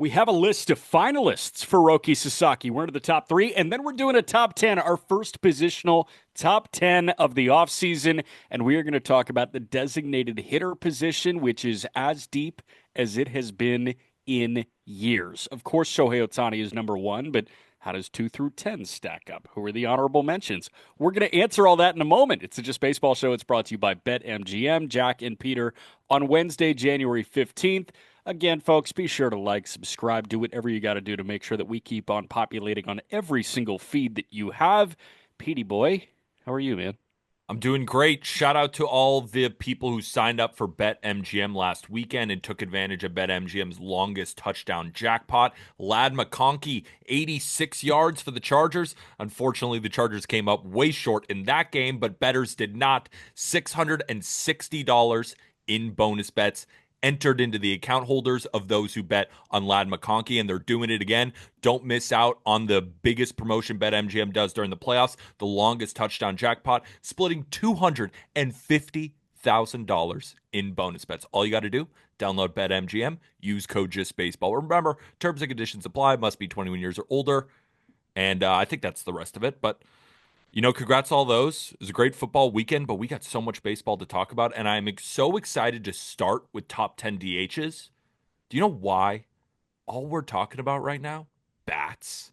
We have a list of finalists for Roki Sasaki. We're into the top three, and then we're doing a top 10, our first positional top 10 of the offseason. And we are going to talk about the designated hitter position, which is as deep as it has been in years. Of course, Shohei Ohtani is number one, but how does 2 through 10 stack up? Who are the honorable mentions? We're going to answer all that in a moment. It's a Just Baseball Show. It's brought to you by BetMGM. Jack and Peter on Wednesday, January 15th. Again, folks, be sure to like, subscribe, do whatever you got to do to make sure that we keep on populating on every single feed that you have. Petey boy, how are you, man? I'm doing great. Shout out to all the people who signed up for BetMGM last weekend and took advantage of BetMGM's longest touchdown jackpot. Lad McConkey, 86 yards for the Chargers. Unfortunately, the Chargers came up way short in that game, but bettors did not. $660 in bonus bets entered into the account holders of those who bet on Lad McConkey, and they're doing it again. Don't miss out on the biggest promotion BetMGM does during the playoffs, the longest touchdown jackpot, splitting $250,000 in bonus bets. All you got to do, download BetMGM, use code JustBaseball. Remember, terms and conditions apply, must be 21 years or older, and I think that's the rest of it, but congrats all those. It was a great football weekend, but we got so much baseball to talk about, and I'm so excited to start with top 10 DHs. Do you know why? All we're talking about right now? Bats.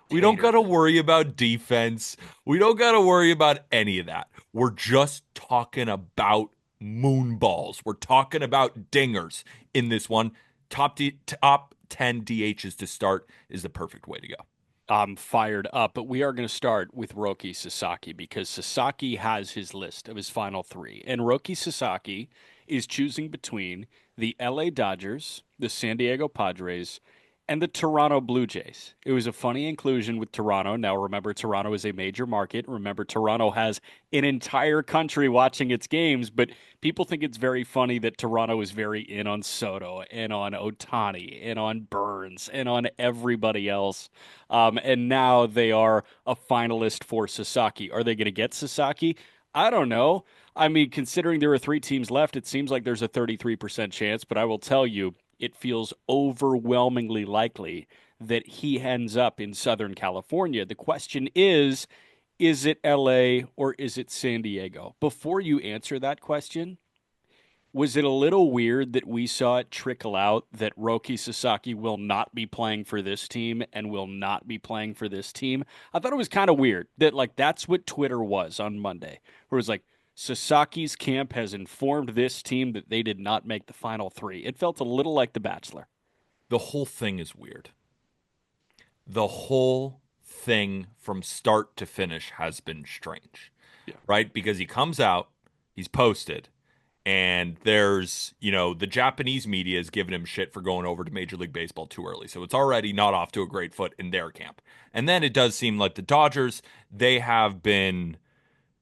We don't got Tater. to worry about defense. We don't got to worry about any of that. We're just talking about moonballs. We're talking about dingers in this one. Top 10 DHs to start is the perfect way to go. I'm fired up, but we are going to start with Roki Sasaki because Sasaki has his list of his final three. And Roki Sasaki is choosing between the LA Dodgers, the San Diego Padres, and the Toronto Blue Jays. It was a funny inclusion with Toronto. Now, remember, Toronto is a major market. Remember, Toronto has an entire country watching its games, but people think it's very funny that Toronto is very in on Soto and on Ohtani and on Burns and on everybody else. And now they are a finalist for Sasaki. Are they going to get Sasaki? I don't know. I mean, considering there are three teams left, it seems like there's a 33% chance, but I will tell you, it feels overwhelmingly likely that he ends up in Southern California. The question is it LA or is it San Diego? Before you answer that question, was it a little weird that we saw it trickle out that Roki Sasaki will not be playing for this team and will not be playing for this team? I thought it was kind of weird that that's what Twitter was on Monday, where it was like Sasaki's camp has informed this team that they did not make the final three. It felt a little like The Bachelor. The whole thing is weird. The whole thing from start to finish has been strange, Yeah. right? Because he comes out, he's posted, and there's, the Japanese media is giving him shit for going over to Major League Baseball too early. So it's already not off to a great foot in their camp. And then it does seem like the Dodgers, they have been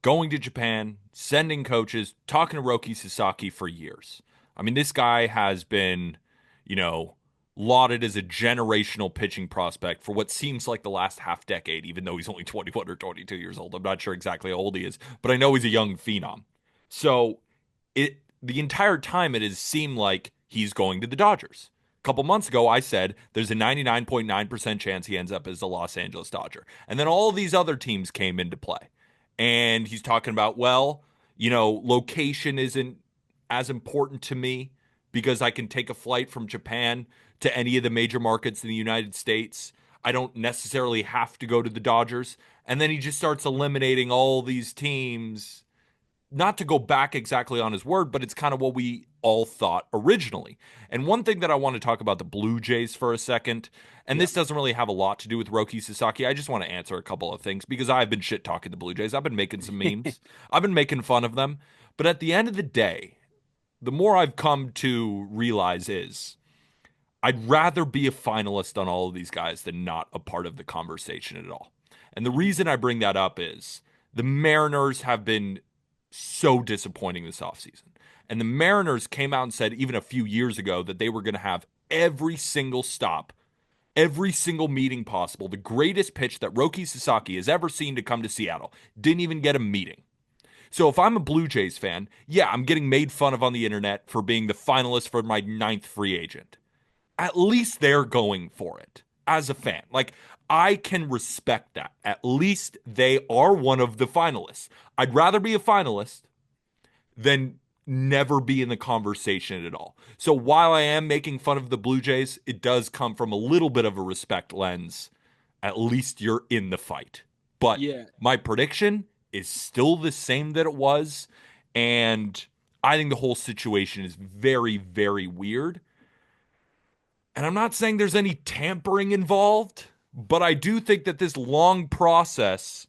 going to Japan, sending coaches, talking to Roki Sasaki for years. I mean, this guy has been, you know, lauded as a generational pitching prospect for what seems like the last half decade, even though he's only 21 or 22 years old. I'm not sure exactly how old he is, but I know he's a young phenom. So the entire time it has seemed like he's going to the Dodgers. A couple months ago, I said there's a 99.9% chance he ends up as a Los Angeles Dodger. And then all these other teams came into play. And he's talking about, well, location isn't as important to me because I can take a flight from Japan to any of the major markets in the United States. I don't necessarily have to go to the Dodgers. And then he just starts eliminating all these teams, not to go back exactly on his word, but it's kind of what we all thought originally. And one thing that I want to talk about the Blue Jays for a second, and Yeah. this doesn't really have a lot to do with Roki Sasaki. I just want to answer a couple of things because I've been shit talking the Blue Jays. I've been making some memes. I've been making fun of them. But at the end of the day, the more I've come to realize is I'd rather be a finalist on all of these guys than not a part of the conversation at all. And the reason I bring that up is the Mariners have been so disappointing this offseason. And the Mariners came out and said even a few years ago that they were going to have every single stop, every single meeting possible. The greatest pitch that Roki Sasaki has ever seen to come to Seattle didn't even get a meeting. So if I'm a Blue Jays fan, yeah, I'm getting made fun of on the internet for being the finalist for my ninth free agent. at least they're going for it as a fan. Like, I can respect that. At least they are one of the finalists. I'd rather be a finalist than never be in the conversation at all. So while I am making fun of the Blue Jays, it does come from a little bit of a respect lens. At least you're in the fight. But Yeah. my prediction is still the same that it was. And I think the whole situation is very, very weird. And I'm not saying there's any tampering involved, but I do think that this long process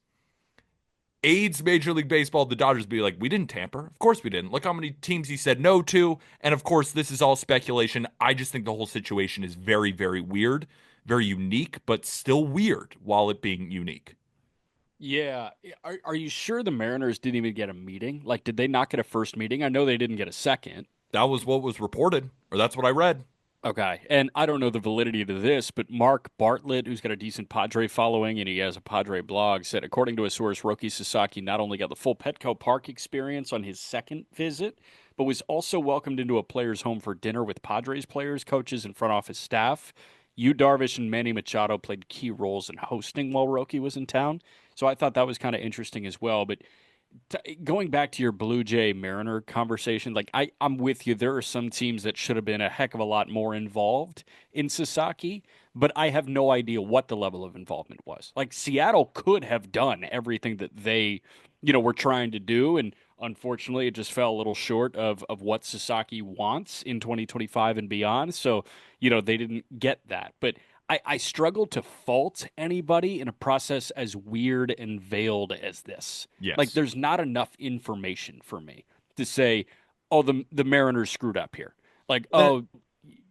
aids Major League Baseball, the Dodgers be like, we didn't tamper. Of course we didn't. Look how many teams he said no to. And of course, this is all speculation. I just think the whole situation is very, very weird, very unique, but still weird while it being unique. Yeah. Are you sure the Mariners didn't even get a meeting? Like, did they not get a first meeting? I know they didn't get a second. That was what was reported, or that's what I read. Okay. And I don't know the validity to this, but Mark Bartlett, who's got a decent Padre following and he has a Padre blog, said, according to a source, Roki Sasaki not only got the full Petco Park experience on his second visit, but was also welcomed into a player's home for dinner with Padres players, coaches, and front office staff. Yu Darvish and Manny Machado played key roles in hosting while Roki was in town. So I thought that was kind of interesting as well. But going back to your Blue Jay Mariner conversation, like I'm with you. There are some teams that should have been a heck of a lot more involved in Sasaki, but I have no idea what the level of involvement was. Like Seattle could have done everything that they, were trying to do, and unfortunately, it just fell a little short of what Sasaki wants in 2025 and beyond. So, they didn't get that. But I struggle to fault anybody in a process as weird and veiled as this. Like, Yes. there's not enough information for me to say, oh, the Mariners screwed up here. Like, That oh,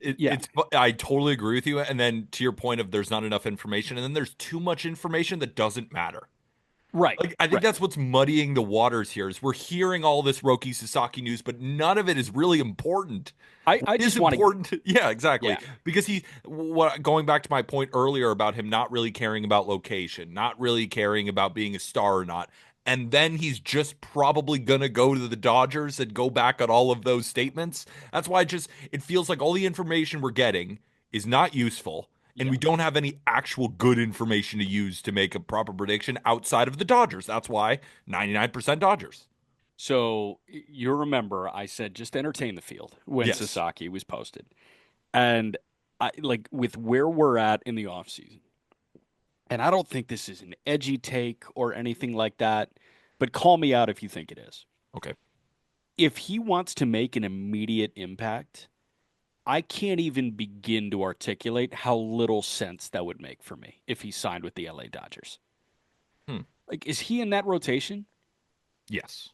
it, yeah, it's I totally agree with you. And then to your point of there's not enough information, and then there's too much information that doesn't matter. right, Like, I think right. that's what's muddying the waters here is we're hearing all this Roki Sasaki news, but none of it is really important. What I is just want to, important? Yeah, exactly. yeah, Because what going back to my point earlier about him not really caring about location, not really caring about being a star or not, and then he's just probably gonna go to the Dodgers and go back on all of those statements. That's why it feels like all the information we're getting is not useful and yeah. we don't have any actual good information to use to make a proper prediction outside of the Dodgers. That's why 99% Dodgers. So you remember I said just entertain the field when Yes. Sasaki was posted. And I like with where we're at in the offseason, and I don't think this is an edgy take or anything like that, but call me out if you think it is. Okay. If he wants to make an immediate impact, I can't even begin to articulate how little sense that would make for me if he signed with the LA Dodgers. Hmm. Like, is he in that rotation? Yes.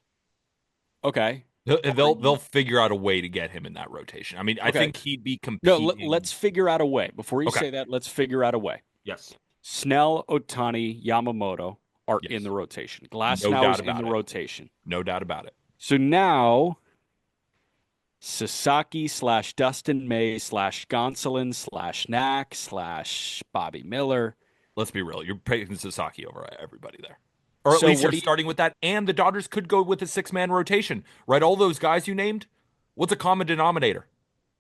Okay. Are They'll you figure out a way to get him in that rotation. I mean, I okay? think he'd be No, competing. let's figure out a way. Before you Okay. say that, let's figure out a way. Yes. Snell, Otani, Yamamoto are in Yes. the rotation. No Glass doubt is in the about it. rotation. No doubt about it. So now Sasaki slash Dustin May slash Gonsolin slash Knack slash Bobby Miller. Let's be real. You're picking Sasaki over everybody there. Or at So least what you're do you? starting with that. And the Dodgers could go with a six-man rotation, right? All those guys you named. What's a common denominator?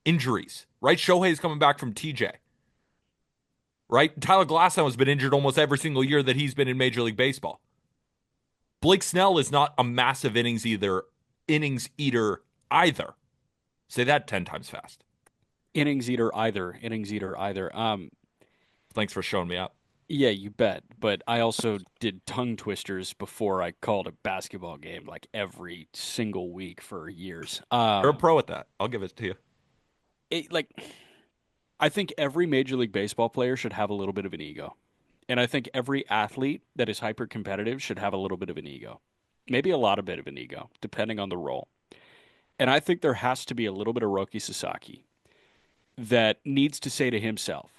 Injuries, right? Shohei's coming back from TJ, right? Tyler Glasnow has been injured almost every single year that he's been in Major League Baseball. Blake Snell is not a massive innings eater either. Say that 10 times fast. Innings eater either. Thanks for showing me up. Yeah, you bet. But I also did tongue twisters before I called a basketball game like every single week for years. You're a pro at that. I'll give it to you. Like I think every Major League Baseball player should have a little bit of an ego. And I think every athlete that is hyper competitive should have a little bit of an ego. Maybe a lot of bit of an ego, depending on the role. And I think there has to be a little bit of Roki Sasaki that needs to say to himself,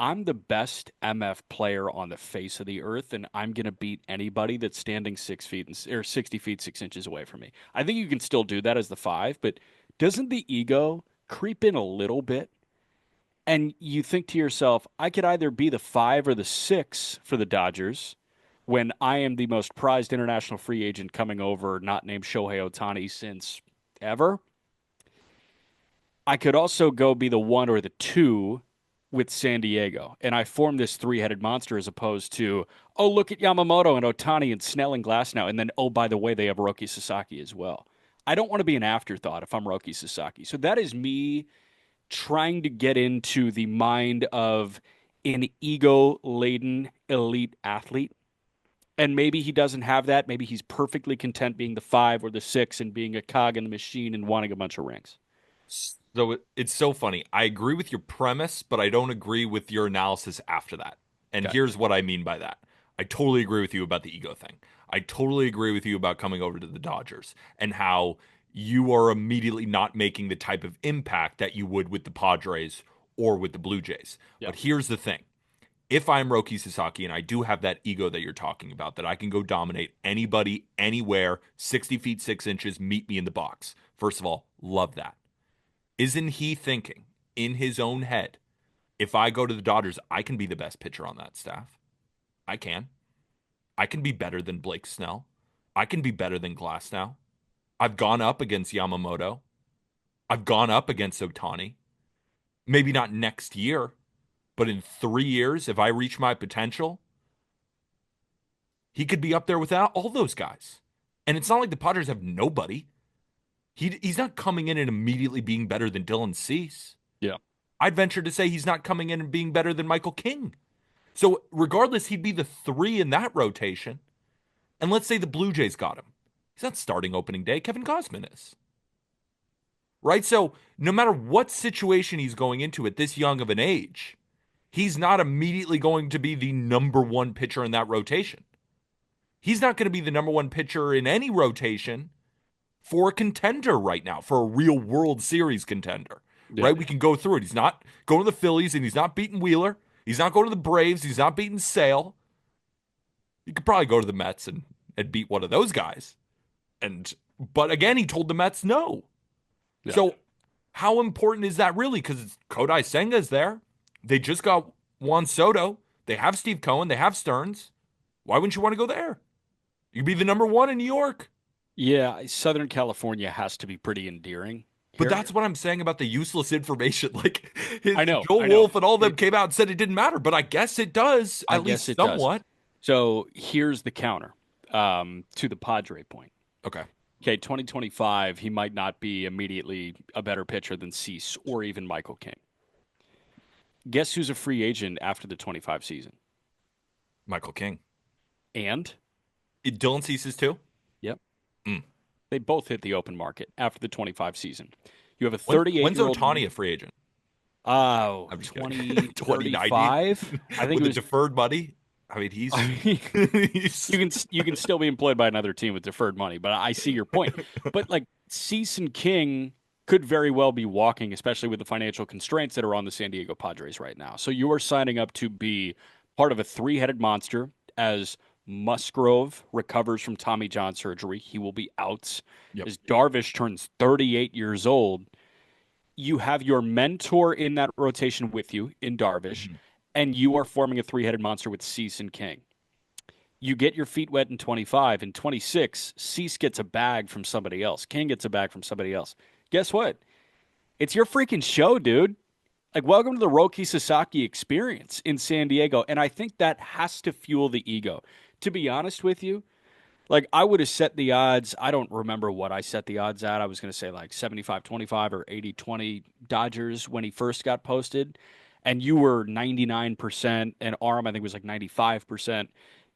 I'm the best MF player on the face of the earth, and I'm going to beat anybody that's standing 6 feet or 60 feet 6 inches away from me. I think you can still do that as the five, but doesn't the ego creep in a little bit? And you think to yourself, I could either be the five or the six for the Dodgers when I am the most prized international free agent coming over, not named Shohei Otani since ever. I could also go be the one or the two with San Diego. And I form this three-headed monster as opposed to, oh, look at Yamamoto and Otani and Snell and Glass now. And then, oh, by the way, they have Roki Sasaki as well. I don't want to be an afterthought if I'm Roki Sasaki. So that is me trying to get into the mind of an ego-laden elite athlete. And maybe he doesn't have that. Maybe he's perfectly content being the five or the six and being a cog in the machine and wanting a bunch of rings. So it's so funny. I agree with your premise, but I don't agree with your analysis after that. And Okay. here's what I mean by that. I totally agree with you about the ego thing. I totally agree with you about coming over to the Dodgers and how you are immediately not making the type of impact that you would with the Padres or with the Blue Jays. Yeah. But here's the thing. If I'm Roki Sasaki and I do have that ego that you're talking about, that I can go dominate anybody, anywhere, 60 feet, 6 inches, meet me in the box. First of all, love that. Isn't he thinking in his own head, if I go to the Dodgers, I can be the best pitcher on that staff? I can. I can be better than Blake Snell. I can be better than Glass now. I've gone up against Yamamoto. I've gone up against Otani. Maybe not next year, but in 3 years, if I reach my potential, he could be up there without all those guys. And it's not like the Padres have nobody. He's not coming in and immediately being better than Dylan Cease. Yeah. I'd venture to say he's not coming in and being better than Michael King. So regardless, he'd be the three in that rotation. And let's say the Blue Jays got him. He's not starting opening day. Kevin Gausman is. Right? So no matter what situation he's going into at this young of an age, he's not immediately going to be the number one pitcher in that rotation. He's not going to be the number one pitcher in any rotation for a contender right now, for a real World Series contender. Yeah. Right? We can go through it. He's not going to the Phillies and he's not beating Wheeler. He's not going to the Braves. He's not beating Sale. He could probably go to the Mets and beat one of those guys. But again, he told the Mets no. Yeah. So how important is that really? Because Kodai Senga's there. They just got Juan Soto. They have Steve Cohen. They have Stearns. Why wouldn't you want to go there? You'd be the number one in New York. Yeah. Southern California has to be pretty endearing But here. that's what I'm saying about the useless information. Like I know. Joel I know. Wolf and all of them came out and said it didn't matter, but I guess it does, I at guess least it does. somewhat. So here's the counter to the Padre point. Okay. Okay, 2025, he might not be immediately a better pitcher than Cease or even Michael King. Guess who's a free agent after the 25 season? Michael King. And, Dylan Cease's too? yep, Mm. they both hit the open market after the 25 season. You have a When's 38-year-old. Otani a free agent? Oh, I'm just kidding. 2035? I think With it the was. deferred money? I mean, he's, I mean, he's you can still be employed by another team with deferred money, but I see your point. But like Cease and King could very well be walking, especially with the financial constraints that are on the San Diego Padres right now. So you are signing up to be part of a three-headed monster as Musgrove recovers from Tommy John surgery. He will be out. Yep. As Darvish turns 38 years old, you have your mentor in that rotation with you in Darvish, Mhm. and you are forming a three-headed monster with Cease and King. You get your feet wet in 25. In 26, Cease gets a bag from somebody else. King gets a bag from somebody else. Guess what? It's your freaking show, dude. Like, welcome to the Roki Sasaki experience in San Diego. And I think that has to fuel the ego. To be honest with you, like, I would have set the odds. I don't remember what I set the odds at. I was going to say like 75-25 or 80-20 Dodgers when he first got posted. And you were 99%, and Arm, I think, was like 95%.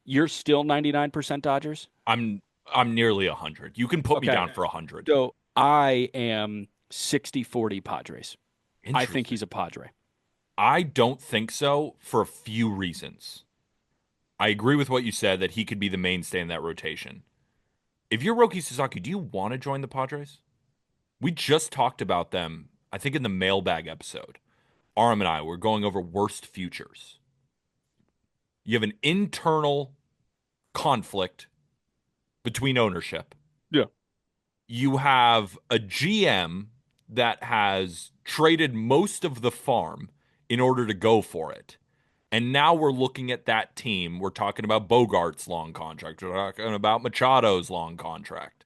You're still 99% Dodgers? I'm I'm nearly 100. You can put me Okay. down for 100. So I am 60-40 Padres. I think Interesting. he's a Padre. I don't think so for a few reasons. I agree with what you said that he could be the mainstay in that rotation. If you're Roki Sasaki, do you want to join the Padres? We just talked about them, I think in the mailbag episode. Aram and I were going over worst futures. You have an internal conflict between ownership. Yeah. You have a GM that has traded most of the farm in order to go for it. And now we're looking at that team. We're talking about Bogart's long contract. We're talking about Machado's long contract.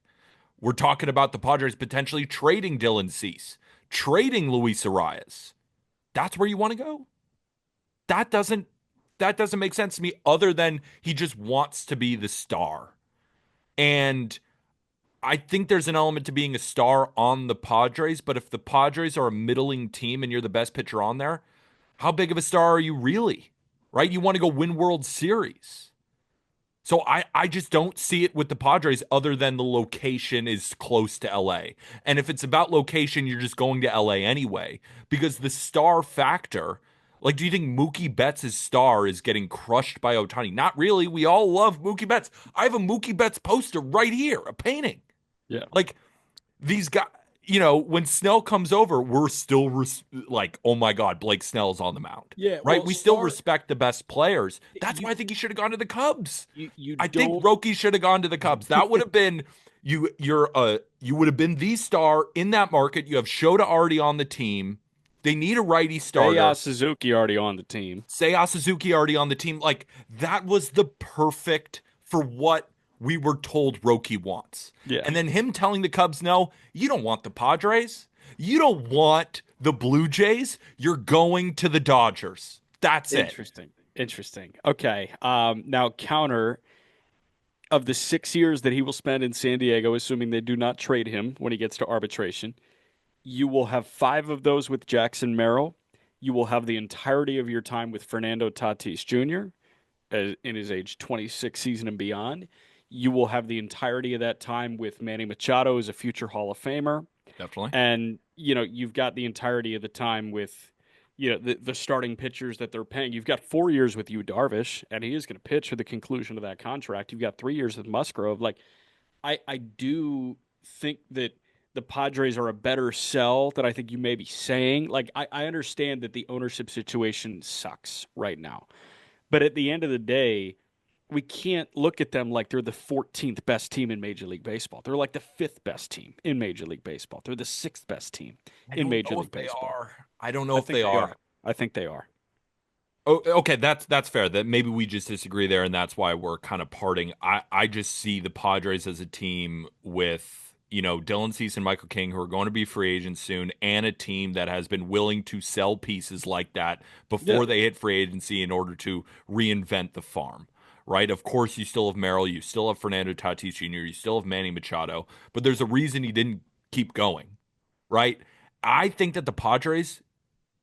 We're talking about the Padres potentially trading Dylan Cease trading Luis Arias, that's where you want to go. That doesn't that doesn't make sense to me other than he just wants to be the star. And I think there's an element to being a star on the Padres, but if the Padres are a middling team and you're the best pitcher on there, how big of a star are you really? Right? You want to go win World Series. So I just don't see it with the Padres other than the location is close to LA. And if it's about location, you're just going to LA anyway. Because the star factor, like, do you think Mookie Betts' star is getting crushed by Ohtani? Not really. We all love Mookie Betts. I have a Mookie Betts poster right here, a painting. Yeah. Like, these guys, when Snell comes over, we're still like, oh my God, Blake Snell's on the mound, Yeah. right? Well, We still star, respect the best players. That's you why I think he should have gone to the Cubs. you I think don't. Roki should have gone to the Cubs. That would have been you would have been the star in that market. You have Shota already on the team. They need a righty starter. Suzuki already on the team. Seiya Suzuki already on the team. Like that was the perfect for what we were told Roki wants. Yeah. And then him telling the Cubs, no, you don't want the Padres. You don't want the Blue Jays. You're going to the Dodgers. That's it. Interesting. Interesting. Okay. Now counter of the 6 years that he will spend in San Diego, assuming they do not trade him when he gets to arbitration, you will have 5 of those with Jackson Merrill. You will have the entirety of your time with Fernando Tatis Jr. In his age 26 season and beyond. You will have the entirety of that time with Manny Machado as a future Hall of Famer. Definitely. And, you've got the entirety of the time with, the starting pitchers that they're paying. You've got 4 years with you, Darvish, and he is going to pitch for the conclusion of that contract. You've got 3 years with Musgrove. Like, I do think that the Padres are a better sell than I think you may be saying. Like, I understand that the ownership situation sucks right now. But at the end of the day, we can't look at them like they're the 14th best team in Major League Baseball. They're like the fifth best team in Major League Baseball. They're the sixth best team I in don't Major know League if they Baseball. are. I don't know I if think they they are. are. I think they are. Oh, okay, that's fair. That maybe we just disagree there, and that's why we're kind of parting. I just see the Padres as a team with Dylan Cease and Michael King, who are going to be free agents soon, and a team that has been willing to sell pieces like that Yeah. before they hit free agency in order to reinvent the farm. Right? Of course, you still have Merrill, you still have Fernando Tatis Jr., you still have Manny Machado, but there's a reason he didn't keep going. Right? I think that the Padres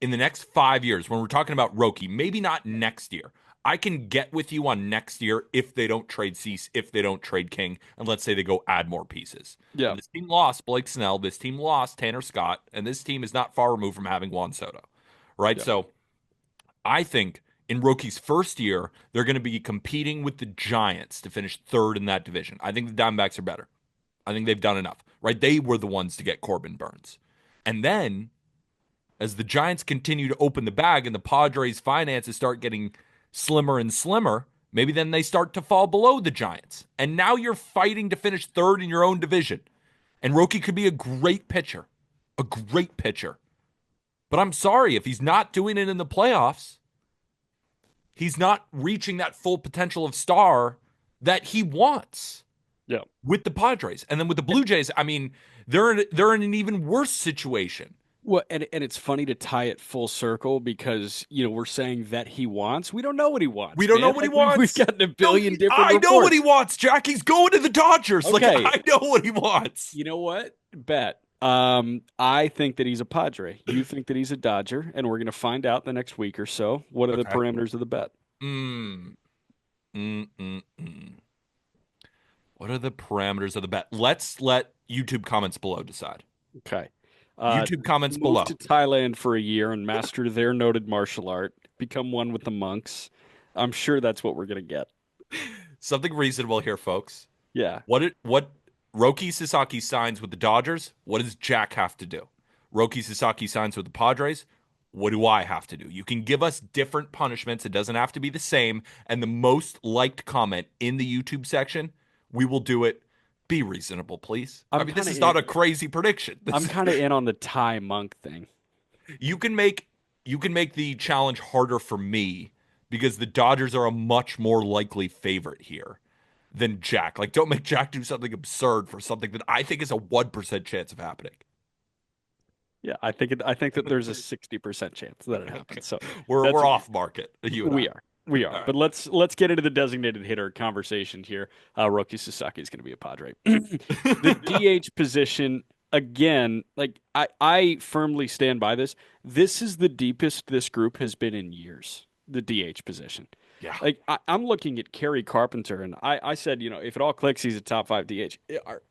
in the next 5 years, when we're talking about Roki, maybe not next year. I can get with you on next year if they don't trade Cease, if they don't trade King, and let's say they go add more pieces. Yeah. But this team lost Blake Snell, this team lost Tanner Scott, and this team is not far removed from having Juan Soto. Right? Yeah. So I think in Roki's first year, they're going to be competing with the Giants to finish third in that division. I think the Diamondbacks are better. I think they've done enough. Right? They were the ones to get Corbin Burns. And then as the Giants continue to open the bag and the Padres' finances start getting slimmer and slimmer, maybe then they start to fall below the Giants. And now you're fighting to finish third in your own division. And Roki could be a great pitcher, a great pitcher. But I'm sorry, if he's not doing it in the playoffs, he's not reaching that full potential of star that he wants Yeah. with the Padres. And then with the Blue Jays, I mean, they're in an even worse situation. Well, and it's funny to tie it full circle because we're saying that he wants. We don't know what he wants. We don't know Man. what he Like, we've wants. gotten a billion No, different I know what he reports. wants, Jack. He's going to the Dodgers. Like Okay, I know what he wants. you know what? Bet. I think that he's a Padre. You think that he's a Dodger, and we're going to find out the next week or so. What are the Okay. parameters of the bet? Mm, mm. What are the parameters of the bet? Let's let YouTube comments below decide. Okay. YouTube comments Move below. to Thailand for a year and master their noted martial art. Become one with the monks. I'm sure that's what we're going to get. Something reasonable here, folks. Yeah. What Roki Sasaki signs with the Dodgers? What does Jack have to do? Roki Sasaki signs with the Padres. What do I have to do? You can give us different punishments. It doesn't have to be the same. And the most liked comment in the YouTube section, we will do it. Be reasonable, please. I mean, this is not a crazy prediction. I'm kind of in on the Thai monk thing. You can make the challenge harder for me because the Dodgers are a much more likely favorite here than Jack. Like, don't make Jack do something absurd for something that I think is a 1% chance of happening. Yeah, I think that there's a 60% chance that it Okay. happens. So that's We're off market, you and I. we are. We are. All right. But let's get into the designated hitter conversation here. Roki Sasaki is going to be a Padre. The DH position again, like I firmly stand by this. This is the deepest this group has been in years. The DH position. Yeah. Like I'm looking at Kerry Carpenter, and I said, if it all clicks, he's a top five DH.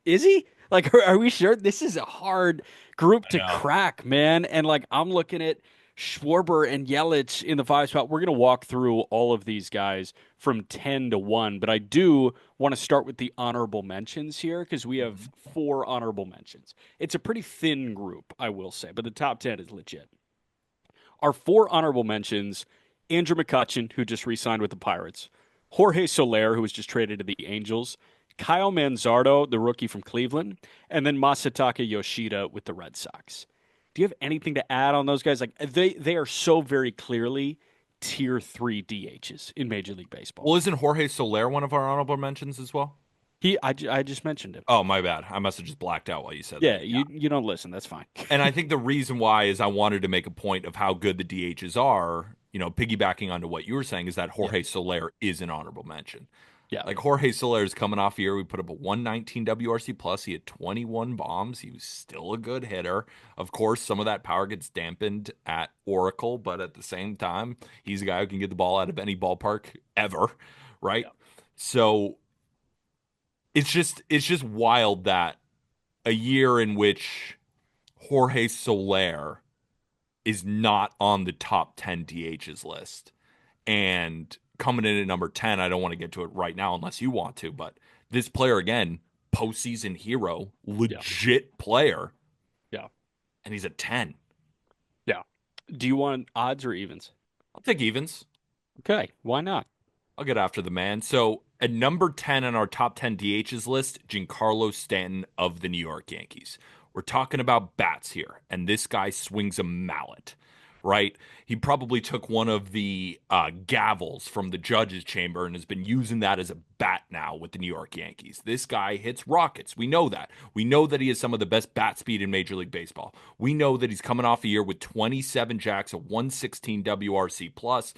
Is he? Like, are we sure? This is a hard group I to know. crack, man. And like, I'm looking at Schwarber and Yelich in the five spot. We're going to walk through all of these guys from 10 to 1, but I do want to start with the honorable mentions here because we have Mhm. four honorable mentions. It's a pretty thin group, I will say, but the top 10 is legit. Our four honorable mentions: Andrew McCutchen, who just re signed with the Pirates, Jorge Soler, who was just traded to the Angels, Kyle Manzardo, the rookie from Cleveland, and then Masataka Yoshida with the Red Sox. Do you have anything to add on those guys? Like they are so very clearly tier three DHs in Major League Baseball. Well, isn't Jorge Soler one of our honorable mentions as well? I just mentioned him. Oh, my bad. I must have just blacked out while you said Yeah, that. Yeah. you don't listen. That's fine. And I think the reason why is I wanted to make a point of how good the DHs are, piggybacking onto what you were saying, is that Yeah, Jorge Soler is an honorable mention. yeah, Like Jorge Soler is coming off a year. We put up a 119 WRC plus. He had 21 bombs. He was still a good hitter. Of course, some of that power gets dampened at Oracle, but at the same time, he's a guy who can get the ball out of any ballpark ever, right? yeah, So it's just wild that a year in which Jorge Soler is not on the top 10 DHs list. And coming in at number 10, I don't want to get to it right now unless you want to, but this player, again, postseason hero, yeah, legit player, yeah, and he's at 10. yeah. Do you want odds or evens? I'll take evens. Okay, why not? I'll get after the man. So at number 10 on our top 10 DHs list, Giancarlo Stanton of the New York Yankees. We're talking about bats here, and this guy swings a mallet, right? He probably took one of the gavels from the judge's chamber and has been using that as a bat now with the New York Yankees. This guy hits rockets. We know that. We know that he has some of the best bat speed in Major League Baseball. We know that he's coming off a year with 27 jacks, a 116 WRC plus,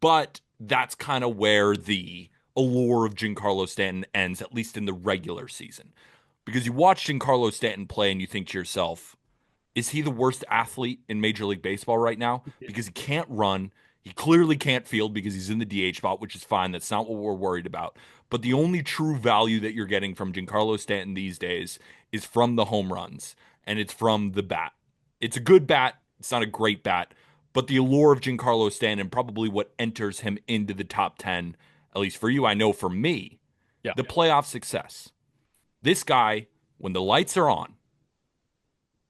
but that's kind of where the allure of Giancarlo Stanton ends, at least in the regular season. Because you watch Giancarlo Stanton play and you think to yourself, is he the worst athlete in Major League Baseball right now? Yeah. Because he can't run. He clearly can't field because he's in the DH spot, which is fine. That's not what we're worried about. But the only true value that you're getting from Giancarlo Stanton these days is from the home runs, and it's from the bat. It's a good bat. It's not a great bat, but the allure of Giancarlo Stanton, probably what enters him into the top 10, at least for you, I know for me, Yeah. the playoff success. This guy, when the lights are on,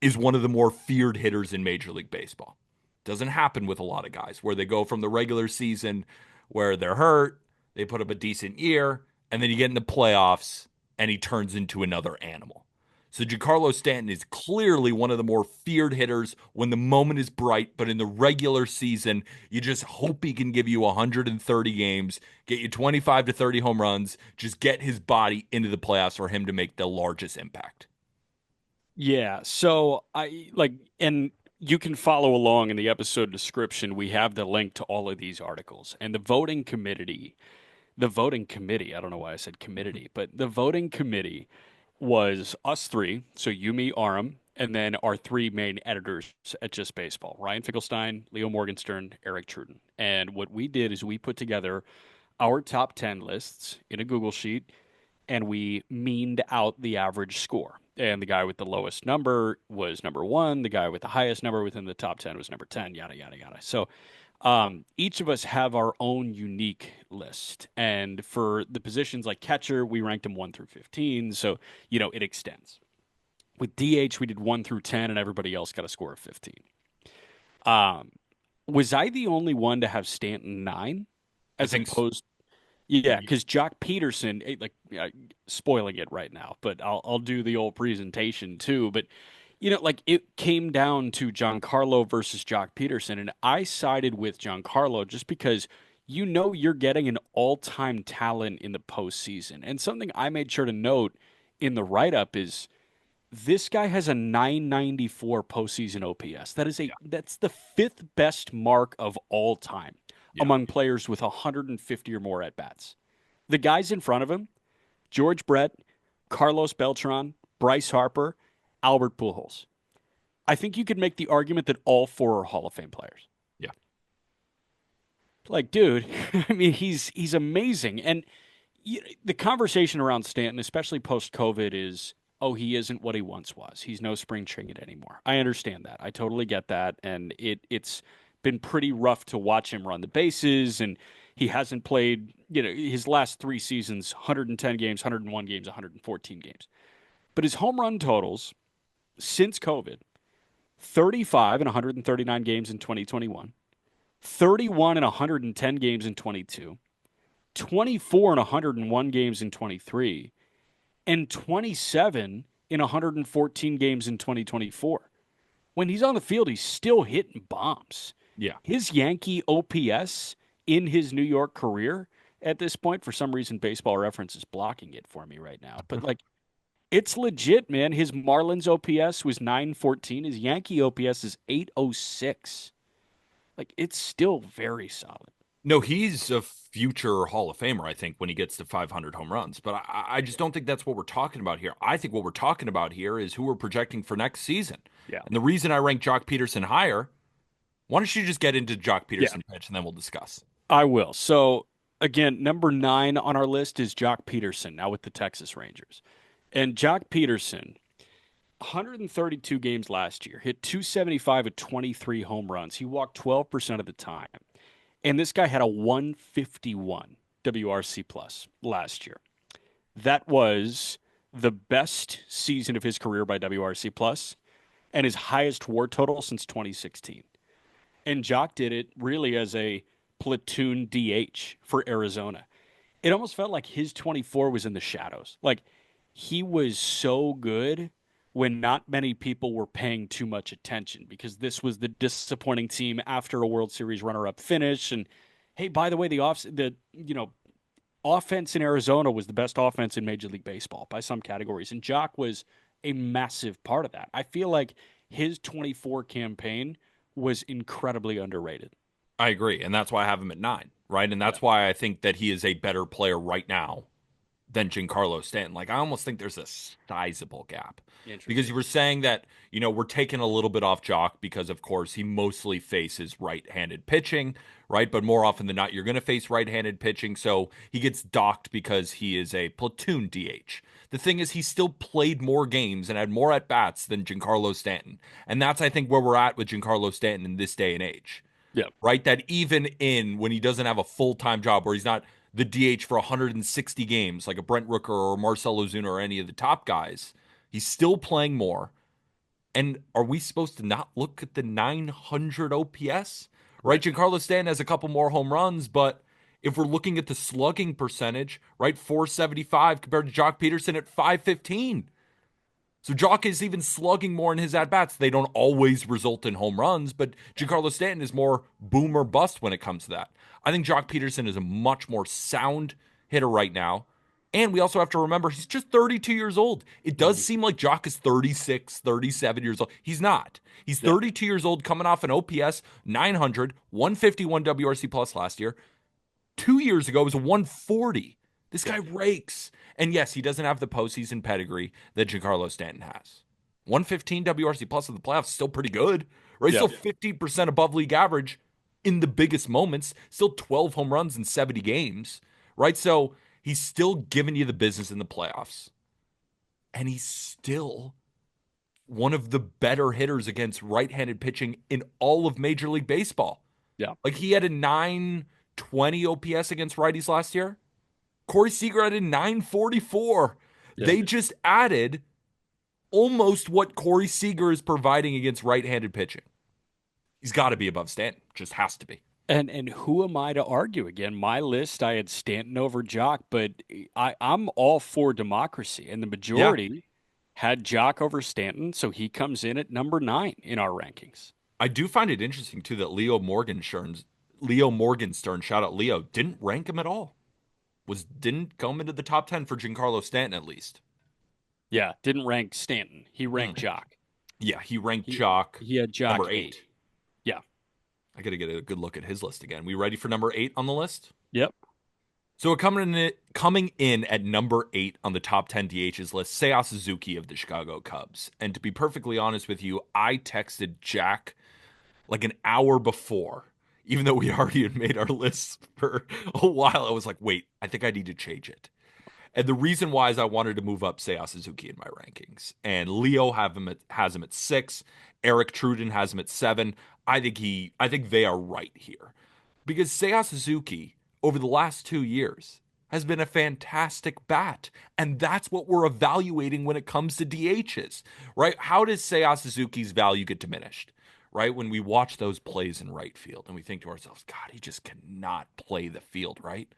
is one of the more feared hitters in Major League Baseball. Doesn't happen with a lot of guys where they go from the regular season where they're hurt, they put up a decent year, and then you get in the playoffs and he turns into another animal. So Giancarlo Stanton is clearly one of the more feared hitters when the moment is bright, but in the regular season, you just hope he can give you 130 games, get you 25 to 30 home runs, just get his body into the playoffs for him to make the largest impact. Yeah. So I like, and you can follow along in the episode description. We have the link to all of these articles and the voting committee. I don't know why I said committee, but the voting committee was us three. So you, me, Aram, and then our three main editors at Just Baseball: Ryan Finkelstein, Leo Morgenstern, Eric Truden. And what we did is we put together our top 10 lists in a Google sheet and we meaned out the average score. And the guy with the lowest number was number one. The guy with the highest number within the top 10 was number 10, yada, yada, yada. So each of us have our own unique list. And for the positions like catcher, we ranked them 1 through 15. So, it extends. With DH, we did 1 through 10, and everybody else got a score of 15. Um, was I the only one to have Stanton 9 I as think s- opposed yeah, because Jock Peterson, spoiling it right now, but I'll do the old presentation too. But like it came down to Giancarlo versus Jock Peterson, and I sided with Giancarlo just because you're getting an all-time talent in the postseason. And something I made sure to note in the write-up is This guy has a 994 postseason OPS. That's the fifth best mark of all time Yeah. among players with 150 or more at bats. The guys in front of him, George Brett, Carlos Beltran, Bryce Harper, Albert Pujols. I think you could make the argument that all four are Hall of Fame players. Yeah. Like, dude, I mean, he's amazing. And the conversation around Stanton, especially post COVID, is oh, he isn't what he once was. He's no spring chicken anymore. I understand that. I totally get that, and it's been pretty rough to watch him run the bases, and he hasn't played. His last three seasons, 110 games, 101 games, 114 games. But his home run totals since COVID: 35 and 139 games in 2021, 31 and 110 games in 22. 24 and 101 games in 23, and 27 in 114 games in 2024. When he's on the field, he's still hitting bombs. Yeah. His Yankee OPS in his New York career at this point, for some reason, Baseball Reference is blocking it for me right now. But like, it's legit, man. His Marlins OPS was 914. His Yankee OPS is 806. Like, it's still very solid. No, he's a future Hall of Famer, I think, when he gets to 500 home runs. But I just don't think that's what we're talking about here. I think what we're talking about here is who we're projecting for next season. Yeah. And the reason I rank Jock Peterson higher, why don't you just get into Jock Yeah. Peterson pitch and then we'll discuss. I will. So again, number 9 on our list is Jock Peterson, now with the Texas Rangers. And Jock Peterson, 132 games last year, hit 275 with 23 home runs. He walked 12% of the time. And this guy had a 151 WRC plus last year. That was the best season of his career by WRC plus and his highest WAR total since 2016. And Jock did it really as a platoon DH for Arizona. It almost felt like his 24 was in the shadows. Like he was so good when not many people were paying too much attention because this was the disappointing team after a World Series runner-up finish. And hey, by the way, the offense in Arizona was the best offense in Major League Baseball by some categories, and Jock was a massive part of that. I feel like his 24 campaign was incredibly underrated. I agree. And that's why I have him at 9, right? And Yeah, that's why I think that he is a better player right now than Giancarlo Stanton. Like, I almost think there's a sizable gap because interesting. you were saying that, we're taking a little bit off Jock because, of course, he mostly faces right handed pitching, right? But more often than not, you're going to face right handed pitching. So he gets docked because he is a platoon DH. The thing is, he still played more games and had more at bats than Giancarlo Stanton. And that's, I think, where we're at with Giancarlo Stanton in this day and age, Yeah, right? That even in when he doesn't have a full time job where he's not the DH for 160 games like a Brent Rooker or Marcell Ozuna or any of the top guys, he's still playing more. And are we supposed to not look at the 900 OPS? Right? right. Giancarlo Stanton has a couple more home runs, but if we're looking at the slugging percentage, right, 475 compared to Jock Peterson at 515. So Jock is even slugging more in his at bats. They don't always result in home runs, but Yeah, Giancarlo Stanton is more boom or bust when it comes to that. I think Jock Peterson is a much more sound hitter right now. And we also have to remember he's just 32 years old. It does mhm, seem like Jock is 36, 37 years old. He's not. He's yeah, 32 years old, coming off an OPS 900, 151 WRC plus last year. 2 years ago, it was a 140. This yeah, guy rakes. And yes, he doesn't have the postseason pedigree that Giancarlo Stanton has. 115 WRC plus in the playoffs, still pretty good, right? yeah, Still 50% above league average in the biggest moments, still 12 home runs in 70 games, right? So he's still giving you the business in the playoffs. And he's still one of the better hitters against right handed pitching in all of Major League Baseball. yeah, Like he had a 920 OPS against righties last year. Corey Seager had a 944. yeah. They just added almost what Corey Seager is providing against right-handed pitching. He's got to be above Stanton. Just has to be. And who am I to argue? Again, my list, I had Stanton over Jock, but I'm all for democracy, and the Yeah. majority had Jock over Stanton, so he comes in at number 9 in our rankings. I do find it interesting too that Leo Morgenstern, shout out Leo, didn't rank him at all. Didn't come into the top 10 for Giancarlo Stanton at least. Yeah, didn't rank Stanton. He ranked Mm. Jock. Yeah, he ranked He Jock he had Jock number 8. 8. Yeah. I got to get a good look at his list again. We ready for number 8 on the list? Yep. So coming in at number 8 on the top 10 DHs list, Seiya Suzuki of the Chicago Cubs. And to be perfectly honest with you, I texted Jack like an hour before, even though we already had made our lists for a while. I was like, wait, I think I need to change it. And the reason why is I wanted to move up Seiya Suzuki in my rankings. And Leo has him at 6. Eric Truden has him at 7. I think they are right here. Because Seiya Suzuki, over the last 2 years, has been a fantastic bat. And that's what we're evaluating when it comes to DHs, right? How does Seiya Suzuki's value get diminished? Right? When we watch those plays in right field and we think to ourselves, God, he just cannot play the field, right?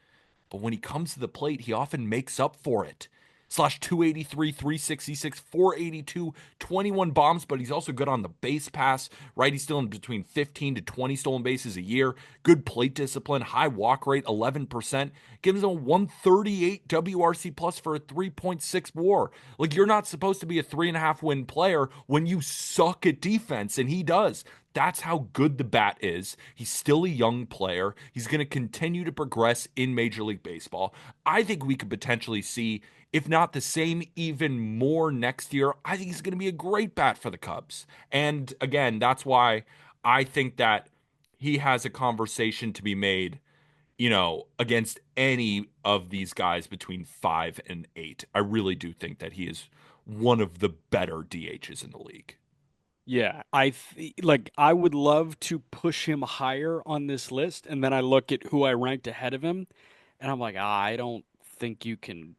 But when he comes to the plate, he often makes up for it. Slash 283, 366, 482, 21 bombs, but he's also good on the base pass, right? He's still in between 15 to 20 stolen bases a year. Good plate discipline, high walk rate, 11%. Gives him a 138 WRC plus for a 3.6 war. Like, you're not supposed to be a 3.5 win player when you suck at defense, and he does. That's how good the bat is. He's still a young player. He's going to continue to progress in Major League Baseball. I think we could potentially see, if not the same, even more next year. I think he's going to be a great bat for the Cubs. And again, that's why I think that he has a conversation to be made, against any of these guys between 5 and 8. I really do think that he is one of the better DHs in the league. Yeah, I would love to push him higher on this list, and then I look at who I ranked ahead of him, and I'm like, I don't think you can,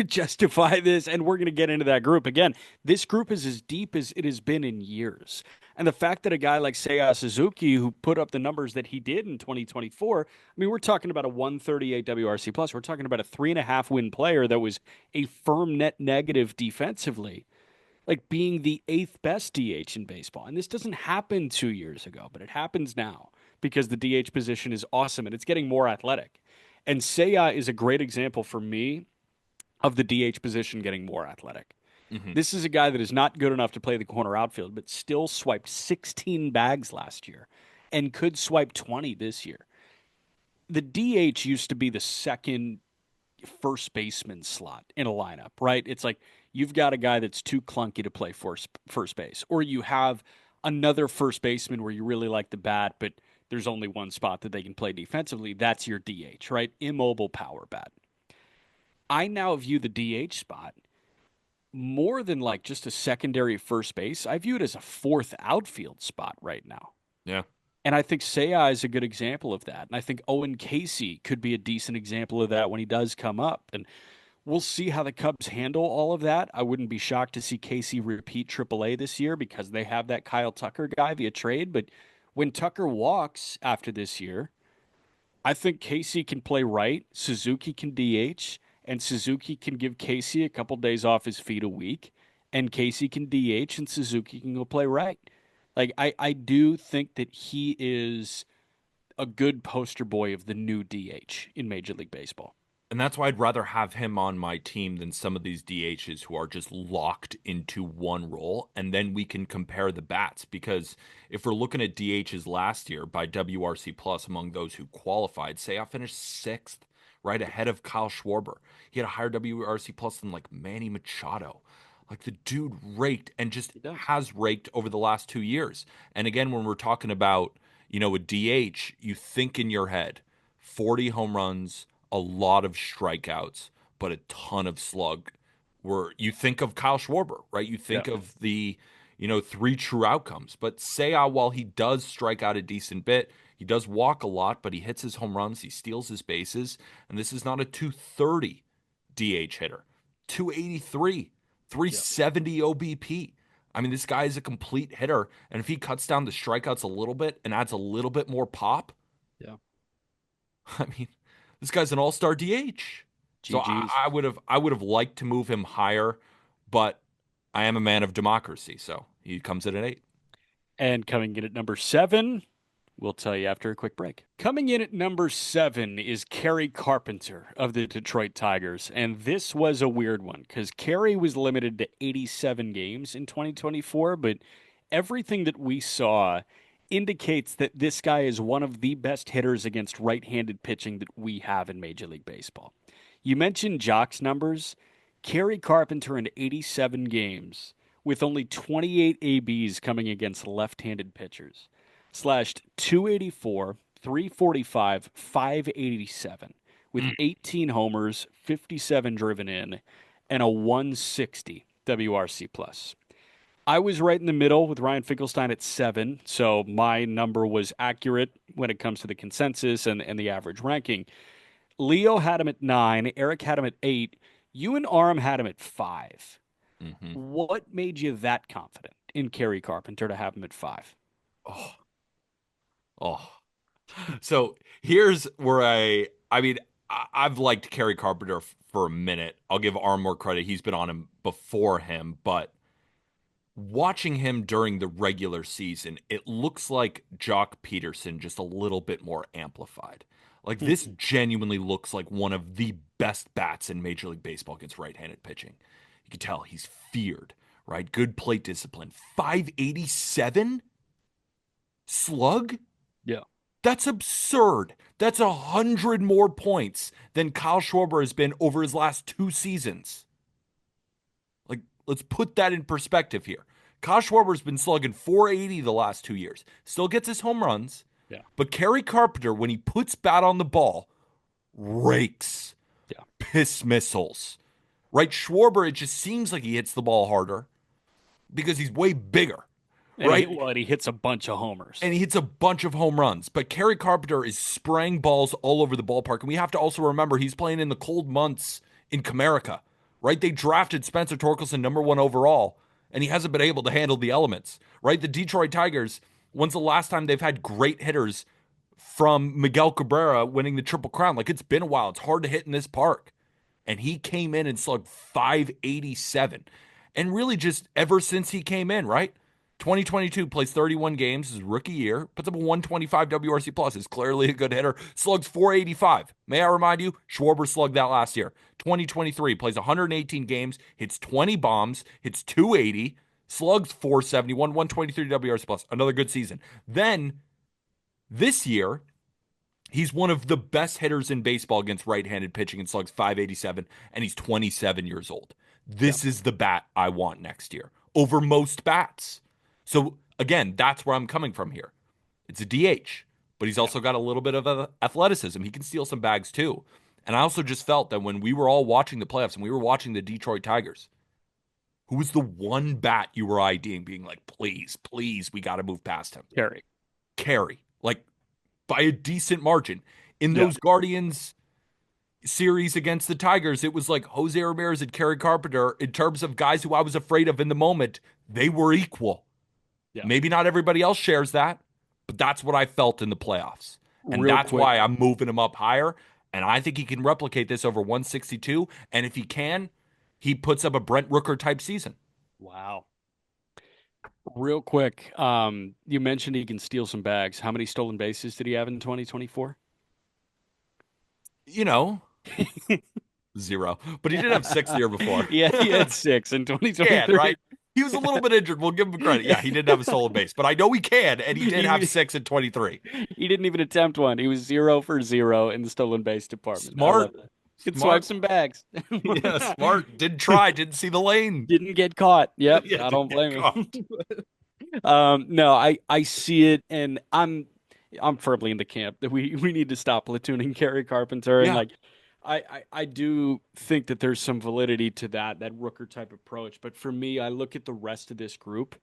justify this. And we're gonna get into that group again. This group is as deep as it has been in years, and the fact that a guy like Seiya Suzuki, who put up the numbers that he did in 2024, I mean, we're talking about a 138 WRC plus. We're talking about a 3.5 win player that was a firm net negative defensively, like being the eighth best DH in baseball. And this doesn't happen 2 years ago, but it happens now because the DH position is awesome and it's getting more athletic. And Seiya is a great example for me of the DH position getting more athletic. Hmm. This is a guy that is not good enough to play the corner outfield, but still swiped 16 bags last year and could swipe 20 this year. The DH used to be the second first baseman slot in a lineup, right? It's like you've got a guy that's too clunky to play first base, or you have another first baseman where you really like the bat, but there's only one spot that they can play defensively. That's your DH, right? Immobile power bat. I now view the DH spot more than like just a secondary first base. I view it as a fourth outfield spot right now. Yeah. And I think Seiya is a good example of that. And I think Owen Casey could be a decent example of that when he does come up. And we'll see how the Cubs handle all of that. I wouldn't be shocked to see Casey repeat AAA this year because they have that Kyle Tucker guy via trade. But when Tucker walks after this year, I think Casey can play right, Suzuki can DH, and Suzuki can give Casey a couple days off his feet a week, and Casey can DH and Suzuki can go play right. Like I do think that he is a good poster boy of the new DH in Major League Baseball. And that's why I'd rather have him on my team than some of these DHs who are just locked into one role. And then we can compare the bats. Because if we're looking at DHs last year by WRC plus among those who qualified, say I finished sixth, right ahead of Kyle Schwarber. He had a higher WRC plus than like Manny Machado. Like the dude raked and just He does. has raked over the last 2 years. And again, when we're talking about, a DH, you think in your head 40 home runs, a lot of strikeouts, but a ton of slug. Where you think of Kyle Schwarber, right? You Yeah. think of the, three true outcomes. But Seiya, while he does strike out a decent bit, he does walk a lot, but he hits his home runs, he steals his bases, and this is not a 230 DH hitter. 283, Yeah. 370 OBP. I mean, this guy is a complete hitter, and if he cuts down the strikeouts a little bit and adds a little bit more pop, Yeah. I mean, this guy's an all-star DH. So GG's. I would have liked to move him higher, but I am a man of democracy, so he comes in at 8. And coming in at number 7, We'll tell you after a quick break. Coming in at number 7 is Kerry Carpenter of the Detroit Tigers. And this was a weird one because Kerry was limited to 87 games in 2024, but everything that we saw indicates that this guy is one of the best hitters against right handed pitching that we have in Major League Baseball. You mentioned Jock's numbers. Kerry Carpenter in 87 games with only 28 ABs coming against left handed pitchers slashed 284, 345, 587 with Mm. 18 homers, 57 driven in, and a 160 WRC plus. I was right in the middle with Ryan Finkelstein at 7, so my number was accurate when it comes to the consensus and the average ranking. Leo had him at 9, Eric had him at 8, you and Aram had him at 5. Hmm. What made you that confident in Kerry Carpenter to have him at 5? Oh, oh. So here's where I've liked Kerry Carpenter for a minute. I'll give Arm more credit. He's been on him before him, but watching him during the regular season, it looks like Jock Peterson just a little bit more amplified. Like this genuinely looks like one of the best bats in Major League Baseball against right-handed pitching. You can tell he's feared, right? Good plate discipline. 587 slug? Yeah. That's absurd. That's 100 more points than Kyle Schwarber has been over his last 2 seasons. Like, let's put that in perspective here. Kyle Schwarber's been slugging 480 the last 2 years. Still gets his home runs, Yeah. but Kerry Carpenter, when he puts bat on the ball, rakes, Yeah. piss missiles. Right? Schwarber, it just seems like he hits the ball harder because he's way bigger, And right? he hits a bunch of homers. And he hits a bunch of home runs. But Kerry Carpenter is spraying balls all over the ballpark. And we have to also remember he's playing in the cold months in Comerica, right? They drafted Spencer Torkelson #1 overall, and he hasn't been able to handle the elements, right? The Detroit Tigers, when's the last time they've had great hitters from Miguel Cabrera winning the Triple Crown? Like, it's been a while. It's hard to hit in this park. And he came in and slugged 587. And really just ever since he came in, right? 2022 plays 31 games, his rookie year, puts up a 125 WRC plus, is clearly a good hitter, slugs 485. May I remind you, Schwarber slugged that last year. 2023 plays 118 games, hits 20 bombs, hits 280, slugs 471, 123 WRC plus, another good season. Then this year, he's one of the best hitters in baseball against right-handed pitching and slugs 587, and he's 27 years old. Yeah. This is the bat I want next year over most bats. So again, that's where I'm coming from here. It's a DH, but he's Yeah. also got a little bit of athleticism. He can steal some bags too. And I also just felt that when we were all watching the playoffs and we were watching the Detroit Tigers, who was the one bat you were IDing, being like, please, please, we got to move past him? Kerry. Carey, like by a decent margin. In Yeah. those Guardians series against the Tigers, it was like Jose Ramirez and Kerry Carpenter in terms of guys who I was afraid of in the moment. They were equal. Yeah. Maybe not everybody else shares that, but that's what I felt in the playoffs. And Real that's quick. why I'm moving him up higher. And I think he can replicate this over 162. And if he can, he puts up a Brent Rooker type season. Wow. Real quick. You mentioned he can steal some bags. How many stolen bases did he have in 2024? You know, zero. But he did have six the year before. Yeah, he had 6 in Can, 2023. right? He was a little bit injured. We'll give him credit. Yeah, he didn't have a stolen base, but I know he can, and he did have He, six in 23. he didn't even attempt one. He was 0 for 0 in the stolen base department. I Smart, love that. He could swipe smart. some bags. Yeah, smart. Didn't try, didn't see the lane. Didn't get caught. Yep, Yeah, I didn't don't get blame caught. him. No, I see it, and I'm firmly in the camp that we need to stop platooning Kerry Carpenter, and Yeah. like I do think that there's some validity to that Rooker type approach, but for me, I look at the rest of this group,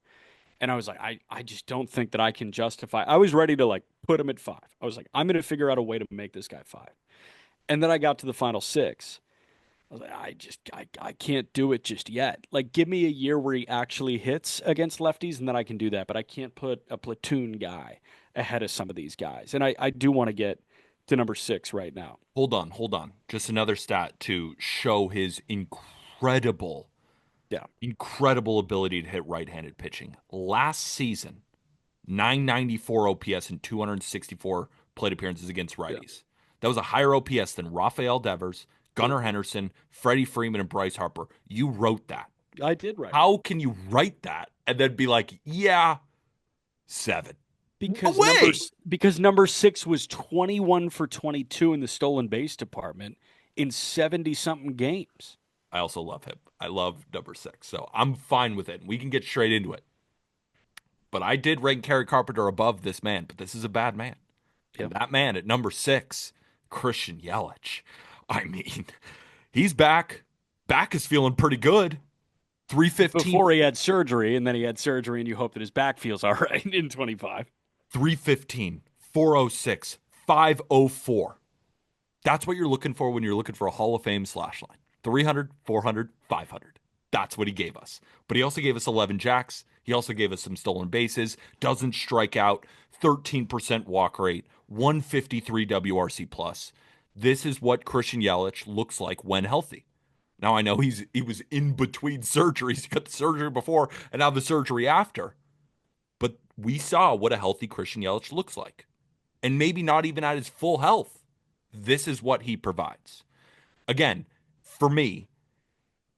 and I was like, I just don't think that I can justify. I was ready to like put him at 5. I was like, I'm going to figure out a way to make this guy 5, and then I got to the final 6. I was like, I can't do it just yet. Like, give me a year where he actually hits against lefties, and then I can do that. But I can't put a platoon guy ahead of some of these guys. And I do want to get to number 6 right now. Hold on, hold on. Just another stat to show his Yeah. incredible ability to hit right-handed pitching. Last season, 994 OPS and 264 plate appearances against Yeah. righties. That was a higher OPS than Rafael Devers, Yep. Gunnar Henderson, Freddie Freeman, and Bryce Harper. You wrote that. I did write it. How can you write that and then be like, yeah, seven? No Because way. number 6 was 21 for 22 in the stolen base department in 70 something games. I also love him. I love number six. So I'm fine with it. We can get straight into it. But I did rank Kerry Carpenter above this man, but this is a bad man. Yeah. And that man at number six, Christian Yelich. I mean, he's back. Back is feeling pretty good. 315, Before he had surgery, and then he had surgery, and you hope that his back feels all right in 25. 315, 406, 504. That's what you're looking for when you're looking for a Hall of Fame slash line. 300, 400, 500. That's what he gave us. But he also gave us 11 jacks. He also gave us some stolen bases, doesn't strike out, 13% walk rate, 153 WRC plus. This is what Christian Yelich looks like when healthy. Now I know he was in between surgeries. He got the surgery before and now the surgery after. But we saw what a healthy Christian Yelich looks like. And maybe not even at his full health. This is what he provides. Again, for me,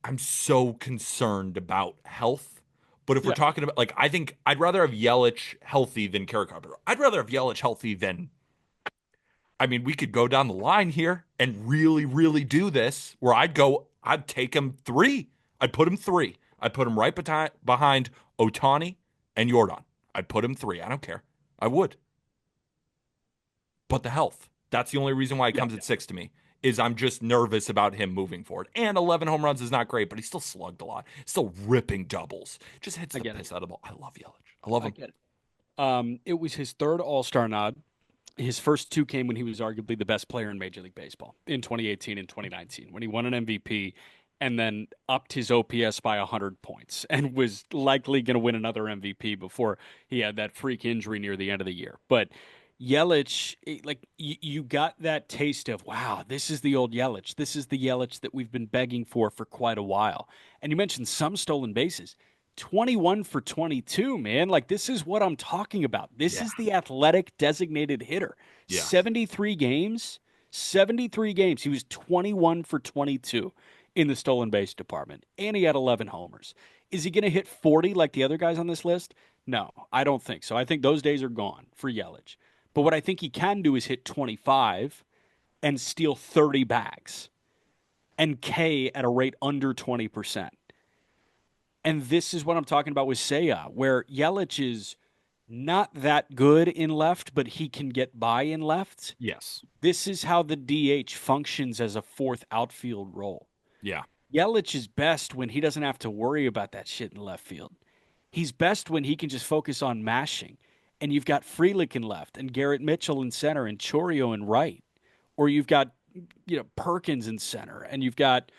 I'm so concerned about health. But if we're Yeah. talking about, like, I think I'd rather have Yelich healthy than Kerry Carpenter. I'd rather have Yelich healthy than, I mean, we could go down the line here and really, really do this where I'd take him three. I'd put him three. I'd put him right behind Otani and Jordan. I'd put him three. I don't care. I would. But the health. That's the only reason why it Yeah. comes at six to me. Is I'm just nervous about him moving forward. And 11 home runs is not great, but he still slugged a lot. Still ripping doubles. Just hits I the get it. piss out of the ball. I love Yelich. I love I him. get it. It was his third All Star nod. His first two came when he was arguably the best player in Major League Baseball in 2018 and 2019, when he won an MVP and then upped his OPS by 100 points and was likely going to win another MVP before he had that freak injury near the end of the year. But Yelich, like you got that taste of, wow, this is the old Yelich. This is the Yelich that we've been begging for quite a while. And you mentioned some stolen bases. 21 for 22, man. Like, this is what I'm talking about. This Yeah. is the athletic designated hitter. Yes. 73 games, 73 games. He was 21 for 22 in the stolen base department, and he had 11 homers. Is he going to hit 40 like the other guys on this list? No, I don't think so. I think those days are gone for Yelich. But what I think he can do is hit 25 and steal 30 bags and K at a rate under 20%. And this is what I'm talking about with Seiya, where Yelich is not that good in left, but he can get by in left. Yes. This is how the DH functions as a fourth outfield role. Yeah. Yelich is best when he doesn't have to worry about that shit in left field. He's best when he can just focus on mashing. And you've got Frelick in left and Garrett Mitchell in center and Chorio in right. Or you've got, Perkins in center and you've got,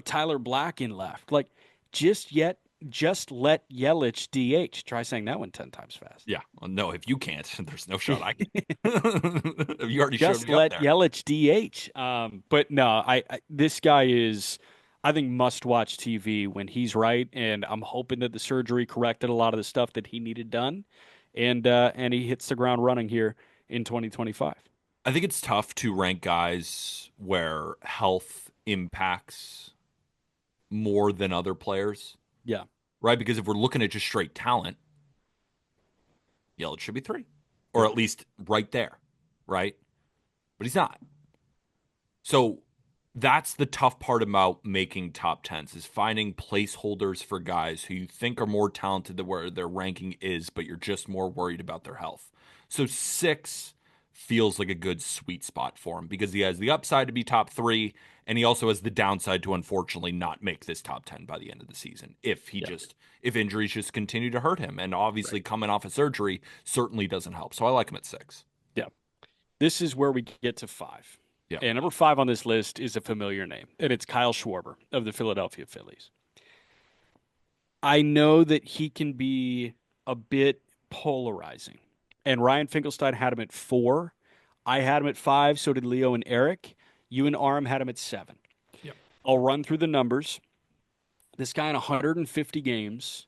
Tyler Black in left. Like, just yet just let Yelich DH. Try saying that one 10 times fast. Yeah. Well, no, if you can't, there's no shot I can. You already showed Just me up let there. Yelich DH. But no, this guy is, I think, must watch TV when he's right, and I'm hoping that the surgery corrected a lot of the stuff that he needed done, and he hits the ground running here in 2025. I think it's tough to rank guys where health impacts more than other players, Yeah, right? Because if we're looking at just straight talent, Yelich should be three, or yeah, at least right there, right? But he's not. So that's the tough part about making top tens is finding placeholders for guys who you think are more talented than where their ranking is, but you're just more worried about their health. So six feels like a good sweet spot for him because he has the upside to be top three, and he also has the downside to unfortunately not make this top 10 by the end of the season yeah. if injuries just continue to hurt him. And obviously Right. coming off a surgery certainly doesn't help. So I like him at six. Yeah. This is where we get to five. Yeah. And number five on this list is a familiar name, and it's Kyle Schwarber of the Philadelphia Phillies. I know that he can be a bit polarizing. And Ryan Finkelstein had him at four. I had him at five. So did Leo and Eric. You and Arm had him at seven. Yep. I'll run through the numbers. This guy in 150 games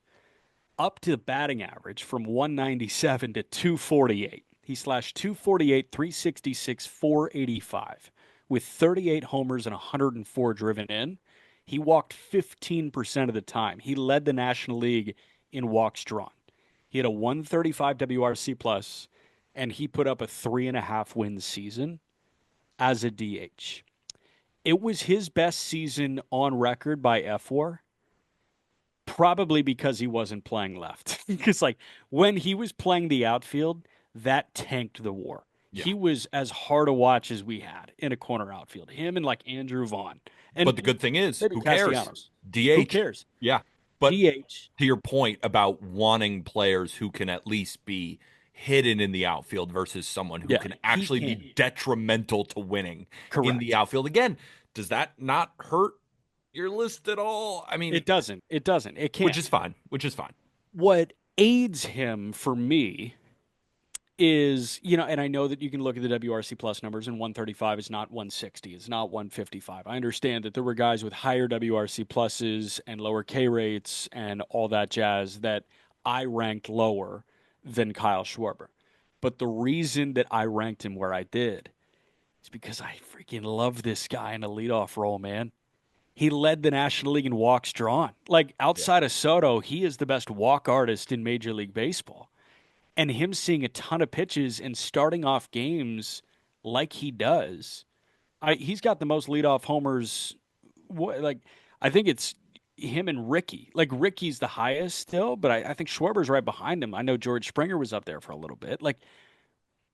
up to the batting average from 197 to 248. He slashed 248, 366, 485 with 38 homers and 104 driven in. He walked 15% of the time. He led the National League in walks drawn. He had a 135 WRC plus, and he put up a 3.5 win season as a DH. It was his best season on record by FWAR, probably because he wasn't playing left. Because like when he was playing the outfield, that tanked the WAR. Yeah. He was as hard to watch as we had in a corner outfield. Him and like Andrew Vaughn But the and good thing is, maybe who cares? Castellanos. Who DH. cares? Yeah. But DH. to your point about wanting players who can at least be hidden in the outfield versus someone who Yeah, can he actually can. be detrimental to winning in the Correct. outfield. Again, does that not hurt your list at all? I mean, It doesn't. It doesn't. It which can't. is fine, which is fine. What aids him for me is, and I know that you can look at the WRC plus numbers, and 135 is not 160, it's not 155. I understand that there were guys with higher WRC pluses and lower K rates and all that jazz that I ranked lower than Kyle Schwarber. But the reason that I ranked him where I did is because I freaking love this guy in a leadoff role, man. He led the National League in walks drawn. Like Yeah. outside of Soto, he is the best walk artist in Major League Baseball, and him seeing a ton of pitches and starting off games like he does, he's got the most leadoff homers. Like I think it's him and Ricky. Like Ricky's the highest still, but I think Schwarber's right behind him. I know George Springer was up there for a little bit. Like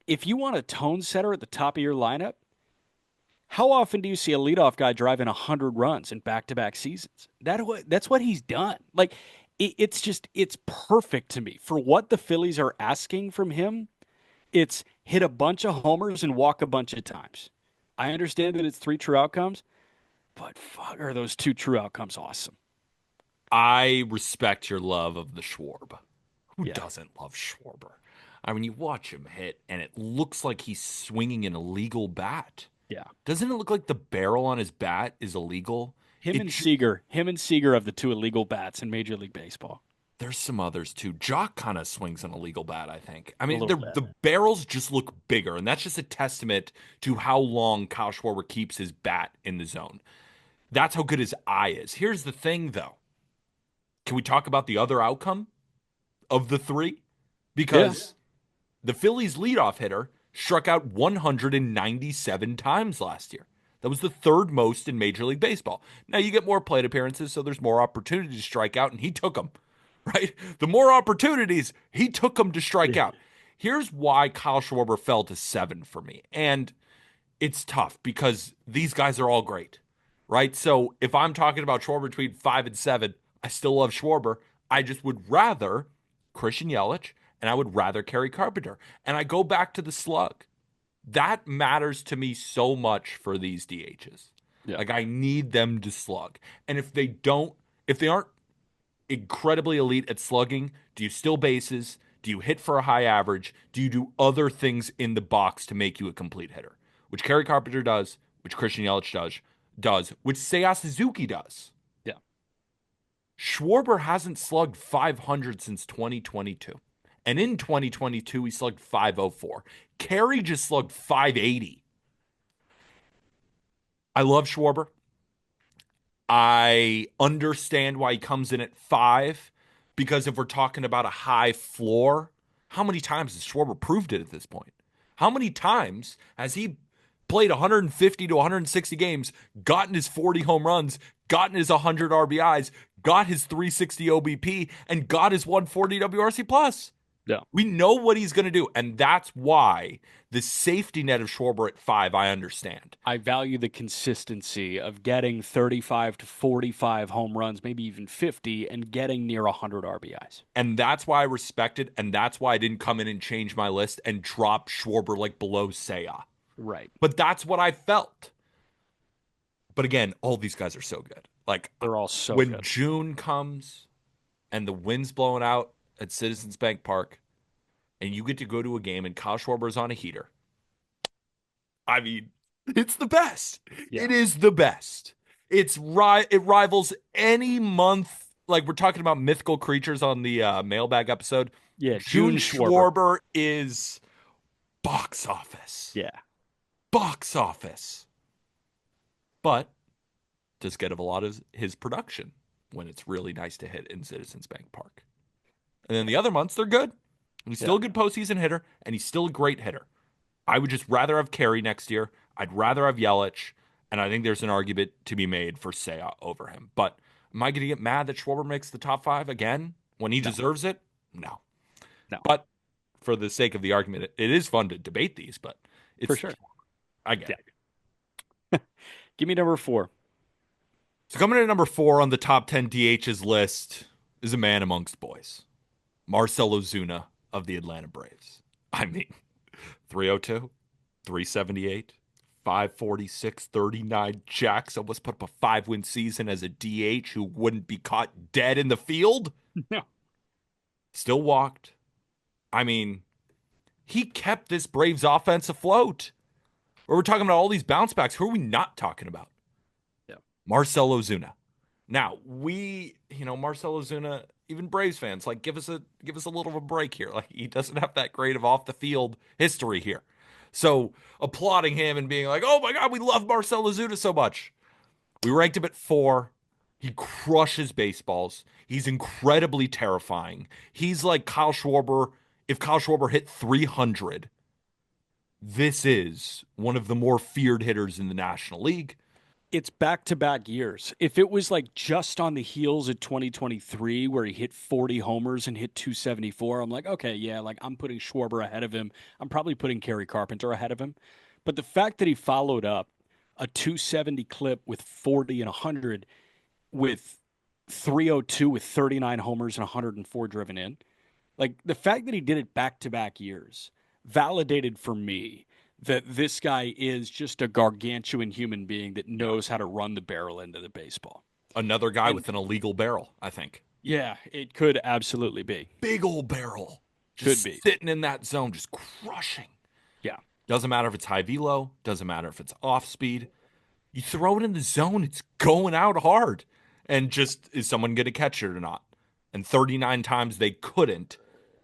if you want a tone setter at the top of your lineup, how often do you see a leadoff guy driving 100 runs in back-to-back seasons? That's what he's done. Like it's perfect to me for what the Phillies are asking from him. It's hit a bunch of homers and walk a bunch of times. I understand that it's three true outcomes, but fuck, are those two true outcomes awesome? I respect your love of the Schwarb. Who Yeah, doesn't love Schwarber? I mean, you watch him hit, and it looks like he's swinging an illegal bat. yeah. Doesn't it look like the barrel on his bat is illegal? Him It and j- Seager, him and Seager of the two illegal bats in Major League Baseball. there's some others too. Jock kind of swings an illegal bat, I think. I A mean, little bit. the barrels just look bigger, and that's just a testament to how long Kyle Schwarber keeps his bat in the zone. That's how good his eye is. Here's the thing, though. Can we talk about the other outcome of the three? Yeah. Because the Phillies' leadoff hitter struck out 197 times last year. That was the third most in Major League Baseball. Now you get more plate appearances, so there's more opportunity to strike out, and he took them, right? The more opportunities, he took them to strike Yeah. out. Here's why Kyle Schwarber fell to 7 for me. And it's tough because these guys are all great, right? So if I'm talking about Schwarber between 5 and 7, I still love Schwarber. I just would rather Christian Yelich and I would rather Kerry Carpenter. And I go back to the slug. That matters to me so much for these DHs. Yeah. Like I need them to slug. And if they aren't incredibly elite at slugging, do you steal bases? Do you hit for a high average? Do you do other things in the box to make you a complete hitter? Which Kerry Carpenter does, which Christian Yelich does, which Seiya Suzuki does. Yeah. Schwarber hasn't slugged 500 since 2022. And in 2022, he slugged 504. Kerry just slugged 580. I love Schwarber. I understand why he comes in at 5 because if we're talking about a high floor, how many times has Schwarber proved it at this point? How many times has he played 150 to 160 games, gotten his 40 home runs, gotten his 100 RBIs, got his 360 OBP, and got his 140 WRC plus? Yeah. We know what he's going to do, and that's why the safety net of Schwarber at 5, I understand. I value the consistency of getting 35 to 45 home runs, maybe even 50, and getting near 100 RBIs. And that's why I respect it. And that's why I didn't come in and change my list and drop Schwarber like below Seiya. Right. But that's what I felt. But again, all these guys are so good. Like They're all so when good. June comes and the wind's blowing out at Citizens Bank Park and you get to go to a game and Kyle Schwarber's on a heater. I mean, it's the best. Yeah. It is the best. It rivals any month like we're talking about mythical creatures on the mailbag episode. Yeah, June June Schwarber. Schwarber is box office. Yeah. Box office. But does get a lot of his production when it's really nice to hit in Citizens Bank Park. And then the other months, they're good. And he's Yeah. still a good postseason hitter, and he's still a great hitter. I would just rather have Carey next year. I'd rather have Yelich, and I think there's an argument to be made for Seiya over him. But am I going to get mad that Schwarber makes the top five again when he No. deserves it? No. No. But for the sake of the argument, it is fun to debate these, but For it's sure. I get Yeah. it. Give me number 4. So coming in at number 4 on the top 10 DHs list is a man amongst boys, Marcell Ozuna of the Atlanta Braves. I mean, 302, 378, 546, 39 jacks. Almost put up a 5-win season as a DH who wouldn't be caught dead in the field. No. Still walked. I mean, he kept this Braves offense afloat. Or we're talking about all these bounce backs. Who are we not talking about? Yeah. Marcell Ozuna. Now, Marcell Ozuna, even Braves fans, like give us a little of a break here. Like he doesn't have that great of off the field history here. So applauding him and being like, oh my God, we love Marcell Ozuna so much. We ranked him at 4. He crushes baseballs. He's incredibly terrifying. He's like Kyle Schwarber. If Kyle Schwarber hit 300, this is one of the more feared hitters in the National League. It's back-to-back years. If it was like just on the heels of 2023 where he hit 40 homers and hit 274, I'm like, okay, yeah, like I'm putting Schwarber ahead of him. I'm probably putting Kerry Carpenter ahead of him. But the fact that he followed up a 270 clip with 40 and 100 with 302 with 39 homers and 104 driven in, like the fact that he did it back-to-back years validated for me that this guy is just a gargantuan human being that Yeah. knows how to run the barrel into the baseball. Another guy And with an illegal barrel, I think. yeah, it could absolutely be. Big old barrel. Could Just be. sitting in that zone, just crushing. Yeah. Doesn't matter if it's high velo, doesn't matter if it's off speed. You throw it in the zone, it's going out hard. And just, is someone going to catch it or not? And 39 times they couldn't.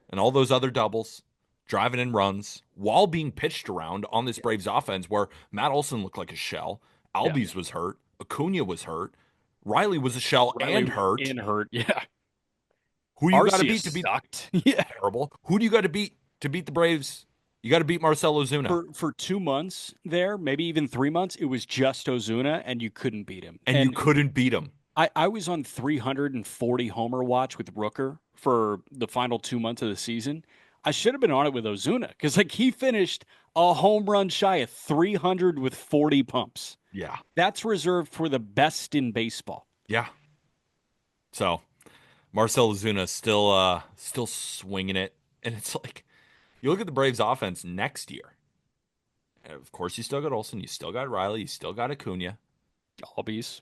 And all those other doubles, driving in runs, while being pitched around on this Braves offense where Matt Olson looked like a shell. Yeah. Albies was hurt. Acuna was hurt. Riley was a shell and hurt. And hurt. Yeah. Who you got to beat Arceus to beat? sucked. Yeah. Terrible. Who do you got to beat the Braves? You got to beat Marcell Ozuna. For 2 months there, maybe even 3 months, it was just Ozuna and you couldn't beat him. And you couldn't beat him. I was on 340 homer watch with Rooker for the final 2 months of the season. I should have been on it with Ozuna because like he finished a home run shy of 300 with 40 pumps. Yeah. That's reserved for the best in baseball. Yeah. So Marcell Ozuna still swinging it. And it's like, you look at the Braves offense next year. And of course, you still got Olson. You still got Riley. You still got Acuna. Albies,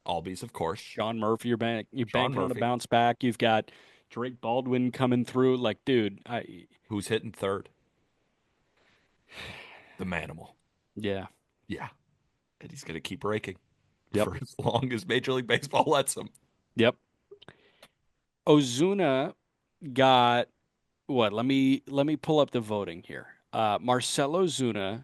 Albies, of course. Sean Murphy, you're Sean banking on a Murphy. bounce back. You've got Drake Baldwin coming through. Like, dude, Who's hitting third? The Manimal. yeah. Yeah. And he's going to keep raking Yep. for as long as Major League Baseball lets him. Yep. Ozuna got what? Let me pull up the voting here. Marcell Ozuna,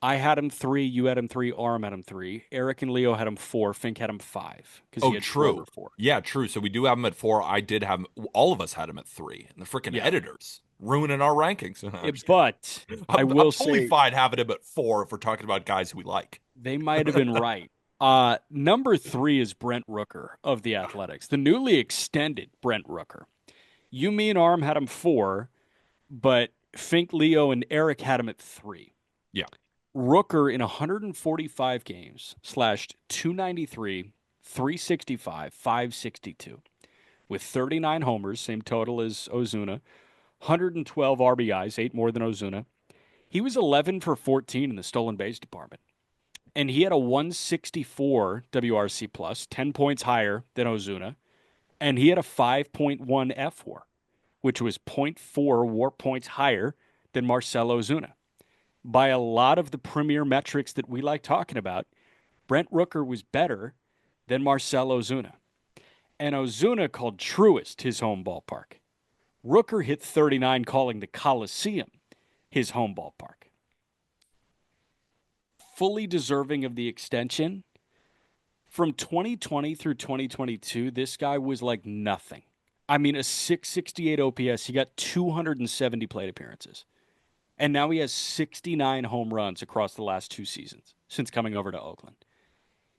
I had him 3, you had him 3, Arm had him 3, Eric and Leo had him 4, Fink had him 5 because he Oh, had true. Schwarber 4. Yeah, true. So we do have him at 4. I did have him. All of us had him at 3. And the freaking Yeah. editors ruining our rankings. But I I'm will totally say fine having him at 4 if we're talking about guys who we like. they might have been right. Number 3 is Brent Rooker of the Athletics, the newly extended Brent Rooker. You, me, and Arm had him 4, but Fink, Leo, and Eric had him at 3. Yeah. Rooker in 145 games slashed 293, 365, 562 with 39 homers, same total as Ozuna, 112 RBIs, 8 more than Ozuna. He was 11 for 14 in the stolen base department. And he had a 164 WRC plus, 10 points higher than Ozuna. And he had a 5.1 F4, which was zero point 0.4 WAR points higher than Marcell Ozuna. By a lot of the premier metrics that we like talking about, Brent Rooker was better than Marcell Ozuna. And Ozuna called Truist his home ballpark. Rooker hit 39 calling the Coliseum his home ballpark. Fully deserving of the extension. From 2020 through 2022, this guy was like nothing. I mean, a 668 OPS. He got 270 plate appearances. And now he has 69 home runs across the last 2 seasons since coming over to Oakland.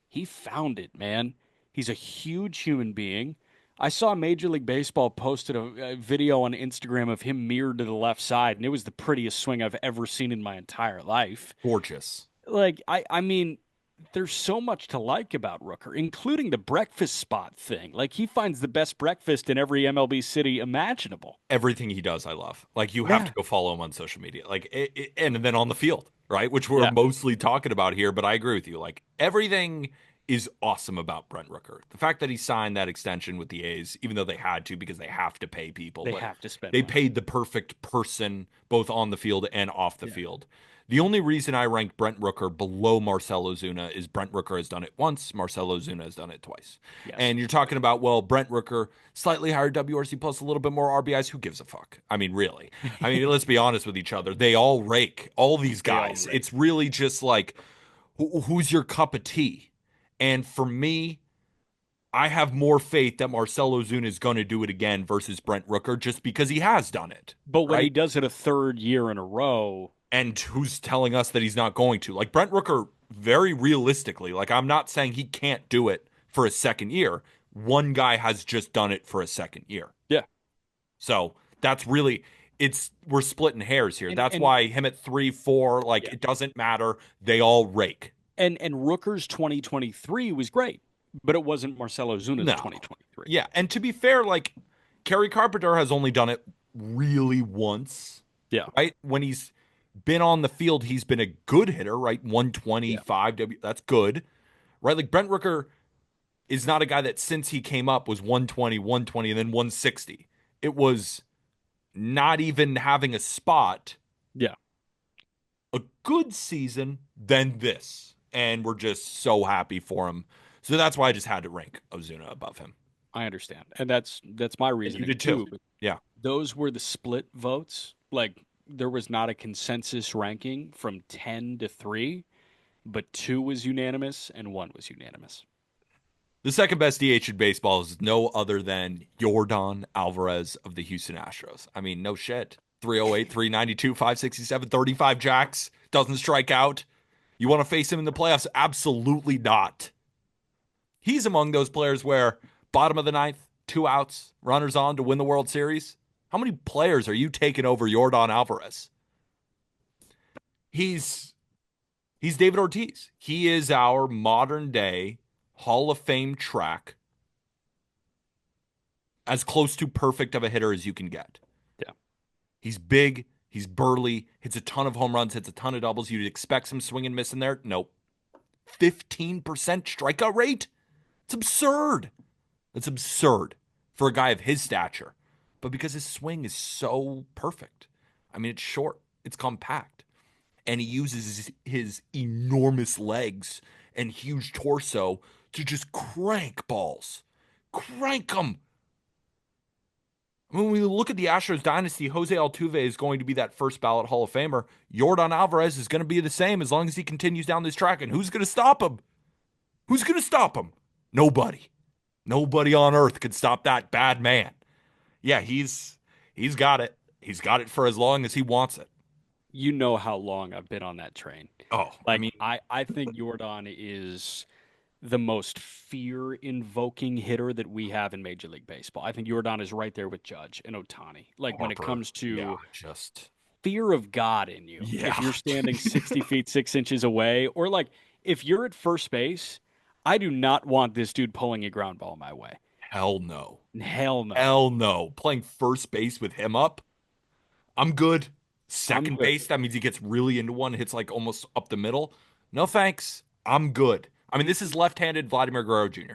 He found it, man. He's a huge human being. I saw Major League Baseball posted a video on Instagram of him mirrored to the left side, and it was the prettiest swing I've ever seen in my entire life. Gorgeous. Like, I mean, there's so much to like about Rooker, including the breakfast spot thing. Like, he finds the best breakfast in every MLB city imaginable. Everything he does, I love. Like, you have to Yeah. go follow him on social media. Like, and then on the field, right? Which we're Yeah. mostly talking about here, but I agree with you. Like, everything is awesome about Brent Rooker. The fact that he signed that extension with the A's, even though they had to because they have to pay people, They but have to spend they money. paid the perfect person both on the field and off the Yeah. field. The only reason I rank Brent Rooker below Marcell Ozuna is Brent Rooker has done it once, Marcell Ozuna has done it twice. Yes. And you're talking about, well, Brent Rooker, slightly higher WRC plus, a little bit more RBIs. Who gives a fuck? I mean, really. I mean, let's be honest with each other. They all rake, all these They all guys. rake. It's really just like, who's your cup of tea? And for me, I have more faith that Marcell Ozuna is going to do it again versus Brent Rooker just because he has done it, But when he right? does it a third year in a row, And who's telling us that he's not going to? Like Brent Rooker, very realistically, like I'm not saying he can't do it for a second year. One guy has just done it for a second year. yeah. So that's really it's we're splitting hairs here. And That's and why him at 3, 4, like yeah. it doesn't matter. They all rake. And Rooker's 2023 was great, but it wasn't Marcelo Zuna's No. 2023. Yeah. And to be fair, like Kerry Carpenter has only done it really once, Yeah. right? When he's been on the field, he's been a good hitter, right? Yeah. 125 that's good. Right? Like Brent Rooker is not a guy that since he came up was 120, 120, and then 160. It was not even having a spot, Yeah. a good season, then this. And we're just so happy for him. So that's why I just had to rank Ozuna above him. I understand. And that's my And you reasoning did too. too. But Yeah. those were the split votes. Like there was not a consensus ranking from 10 to 3, but 2 was unanimous and 1 was unanimous. The second best DH in baseball is no other than Yordan Alvarez of the Houston Astros. I mean, no shit. 308, 392, 567, 35 jacks, doesn't strike out. You want to face him in the playoffs? Absolutely not. He's among those players where bottom of the ninth, 2 outs, runners on to win the World Series. How many players are you taking over Yordan Alvarez? He's David Ortiz. He is our modern day Hall of Fame track, as close to perfect of a hitter as you can get. Yeah. He's big, he's burly, hits a ton of home runs, hits a ton of doubles. You'd expect some swing and miss in there. Nope. 15% strikeout rate? It's absurd. It's absurd for a guy of his stature. But because his swing is so perfect. I mean, it's short, it's compact, and he uses his enormous legs and huge torso to just crank balls. Crank them. When we look at the Astros dynasty, Jose Altuve is going to be that first ballot Hall of Famer. Yordan Alvarez is going to be the same as long as he continues down this track. And who's going to stop him? Who's going to stop him? Nobody. Nobody on earth could stop that bad man. Yeah, he's got it. He's got it for as long as he wants it. You know how long I've been on that train. Oh, I Like mean, I think Jordan is the most fear-invoking hitter that we have in Major League Baseball. I think Jordan is right there with Judge and Otani. Like when it Harper. comes Yeah, to just fear of God in you. If yeah. you're standing 60 feet 6 inches away, or like if you're at first base, I do not want this dude pulling a ground ball my way. Hell no. Hell no. Hell no. Playing first base with him up, I'm good. I'm Second good. base, that means he gets really into one, hits like almost up the middle. No thanks. I'm good. I mean, this is left-handed Vladimir Guerrero Jr.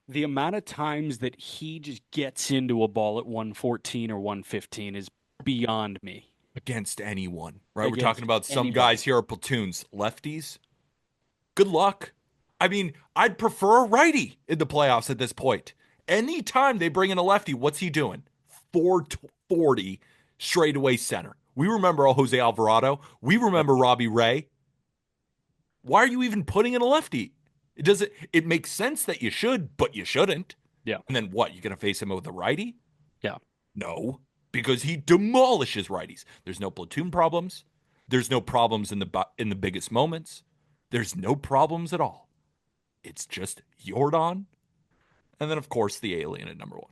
The amount of times that he just gets into a ball at 114 or 115 is beyond me. Against anyone, right? We're talking Against about some anybody. guys here are platoons. Lefties, good luck. I mean, I'd prefer a righty in the playoffs at this point. Anytime they bring in a lefty, what's he doing? 440 straightaway center. We remember Jose Alvarado. We Yep. remember Robbie Ray. Why are you even putting in a lefty? It makes sense that you should, but you shouldn't. Yeah. And then what? You're going to face him with a righty? Yeah. No, because he demolishes righties. There's no platoon problems. There's no problems in the biggest moments. There's no problems at all. It's just Jordan, and then of course the alien at number one.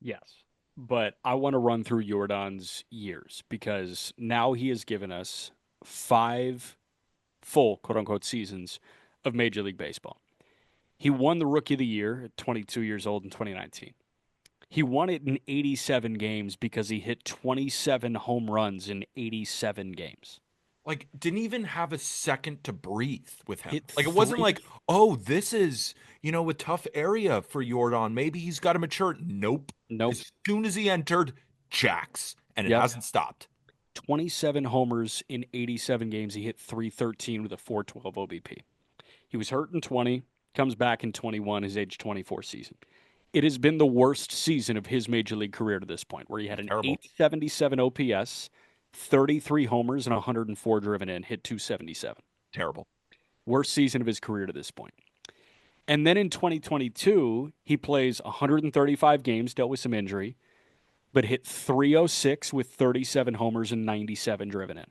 Yes. But I want to run through Jordan's years because now he has given us 5 full quote unquote seasons of Major League Baseball. He won the Rookie of the Year at 22 years old in 2019. He won it in 87 games because he hit 27 home runs in 87 games. Like, didn't even have a second to breathe with him. Hit Like, it wasn't three. like, oh, this is, a tough area for Jordan. Maybe he's got to mature. Nope. Nope. As soon as he entered, jacks, and it Yep. hasn't stopped. 27 homers in 87 games. He hit 313 with a 412 OBP. He was hurt in 20, comes back in 21, his age 24 season. It has been the worst season of his major league career to this point, where he had an Terrible. 877 OPS, 33 homers, and 104 driven in, hit 277. Terrible. Worst season of his career to this point. And then in 2022, he plays 135 games, dealt with some injury, but hit 306 with 37 homers and 97 driven in.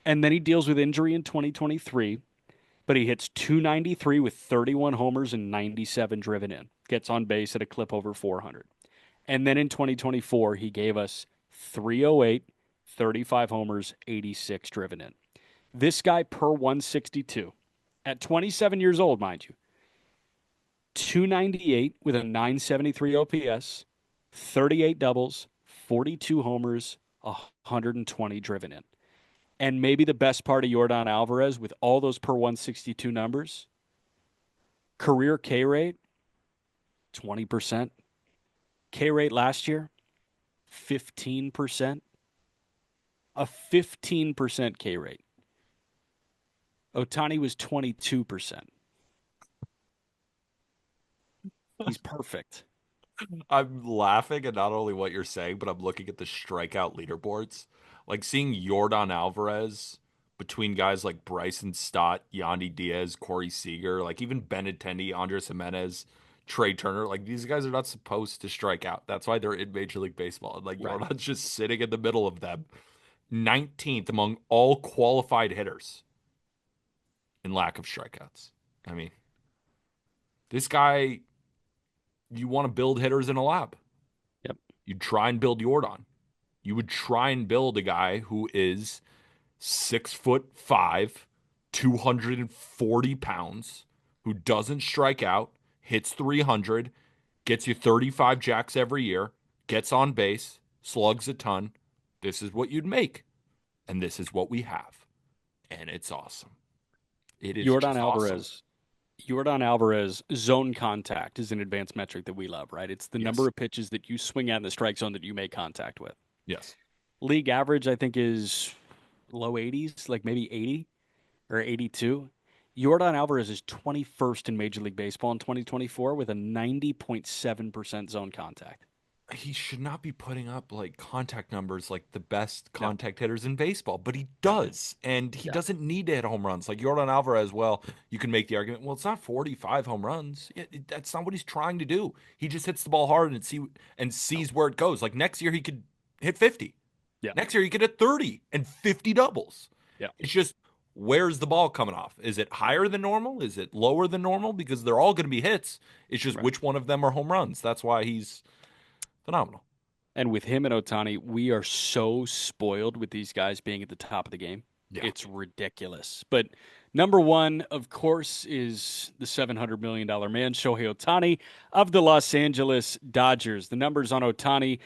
And then he deals with injury in 2023, but he hits 293 with 31 homers and 97 driven in. Gets on base at a clip over 400. And then in 2024, he gave us 308, 35 homers, 86 driven in. This guy per 162, at 27 years old, mind you, 298 with a 973 OPS, 38 doubles, 42 homers, 120 driven in. And maybe the best part of Jordan Alvarez with all those per 162 numbers, career K rate, 20%. K rate last year, 15%. A 15% K rate. Ohtani was 22%. He's perfect. I'm laughing at not only what you're saying, but I'm looking at the strikeout leaderboards. Like seeing Jordan Alvarez between guys like Bryson Stott, Yandy Diaz, Corey Seager, like even Benintendi, Andres Jimenez, Trey Turner. Like these guys are not supposed to strike out. That's why they're in Major League Baseball. And like Right. Jordan's just sitting in the middle of them. 19th among all qualified hitters in lack of strikeouts. I mean, this guy, you want to build hitters in a lab. Yep. You try and build Jordan. You would try and build a guy who is 6'5", 240 pounds, who doesn't strike out, hits 300, gets you 35 jacks every year, gets on base, slugs a ton. This is what you'd make. And this is what we have. And it's awesome. It is Jordan just awesome. Alvarez. Jordan Alvarez zone contact is an advanced metric that we love, right? It's the number Yes. of pitches that you swing at in the strike zone that you make contact with. Yes. League average, I think, is low 80s, like maybe 80 or 82. Jordan Alvarez is 21st in Major League Baseball in 2024 with a 90.7% zone contact. He should not be putting up like contact numbers like the best No, contact hitters in baseball, but he no, does. And he yeah, doesn't need to hit home runs. Like Jordan Alvarez, well, you can make the argument, well, it's not 45 home runs. That's not what he's trying to do. He just hits the ball hard and no, sees where it goes. Like next year he could hit 50. yeah, Next year he could hit 30 and 50 doubles. yeah, It's just where's the ball coming off? Is it higher than normal? Is it lower than normal? Because they're all going to be hits. It's just right. which one of them are home runs. That's why he's phenomenal. And with him and Otani, we are so spoiled with these guys being at the top of the game. Yeah. It's ridiculous. But number one, of course, is the $700 million man, Shohei Otani of the Los Angeles Dodgers. The numbers on Otani,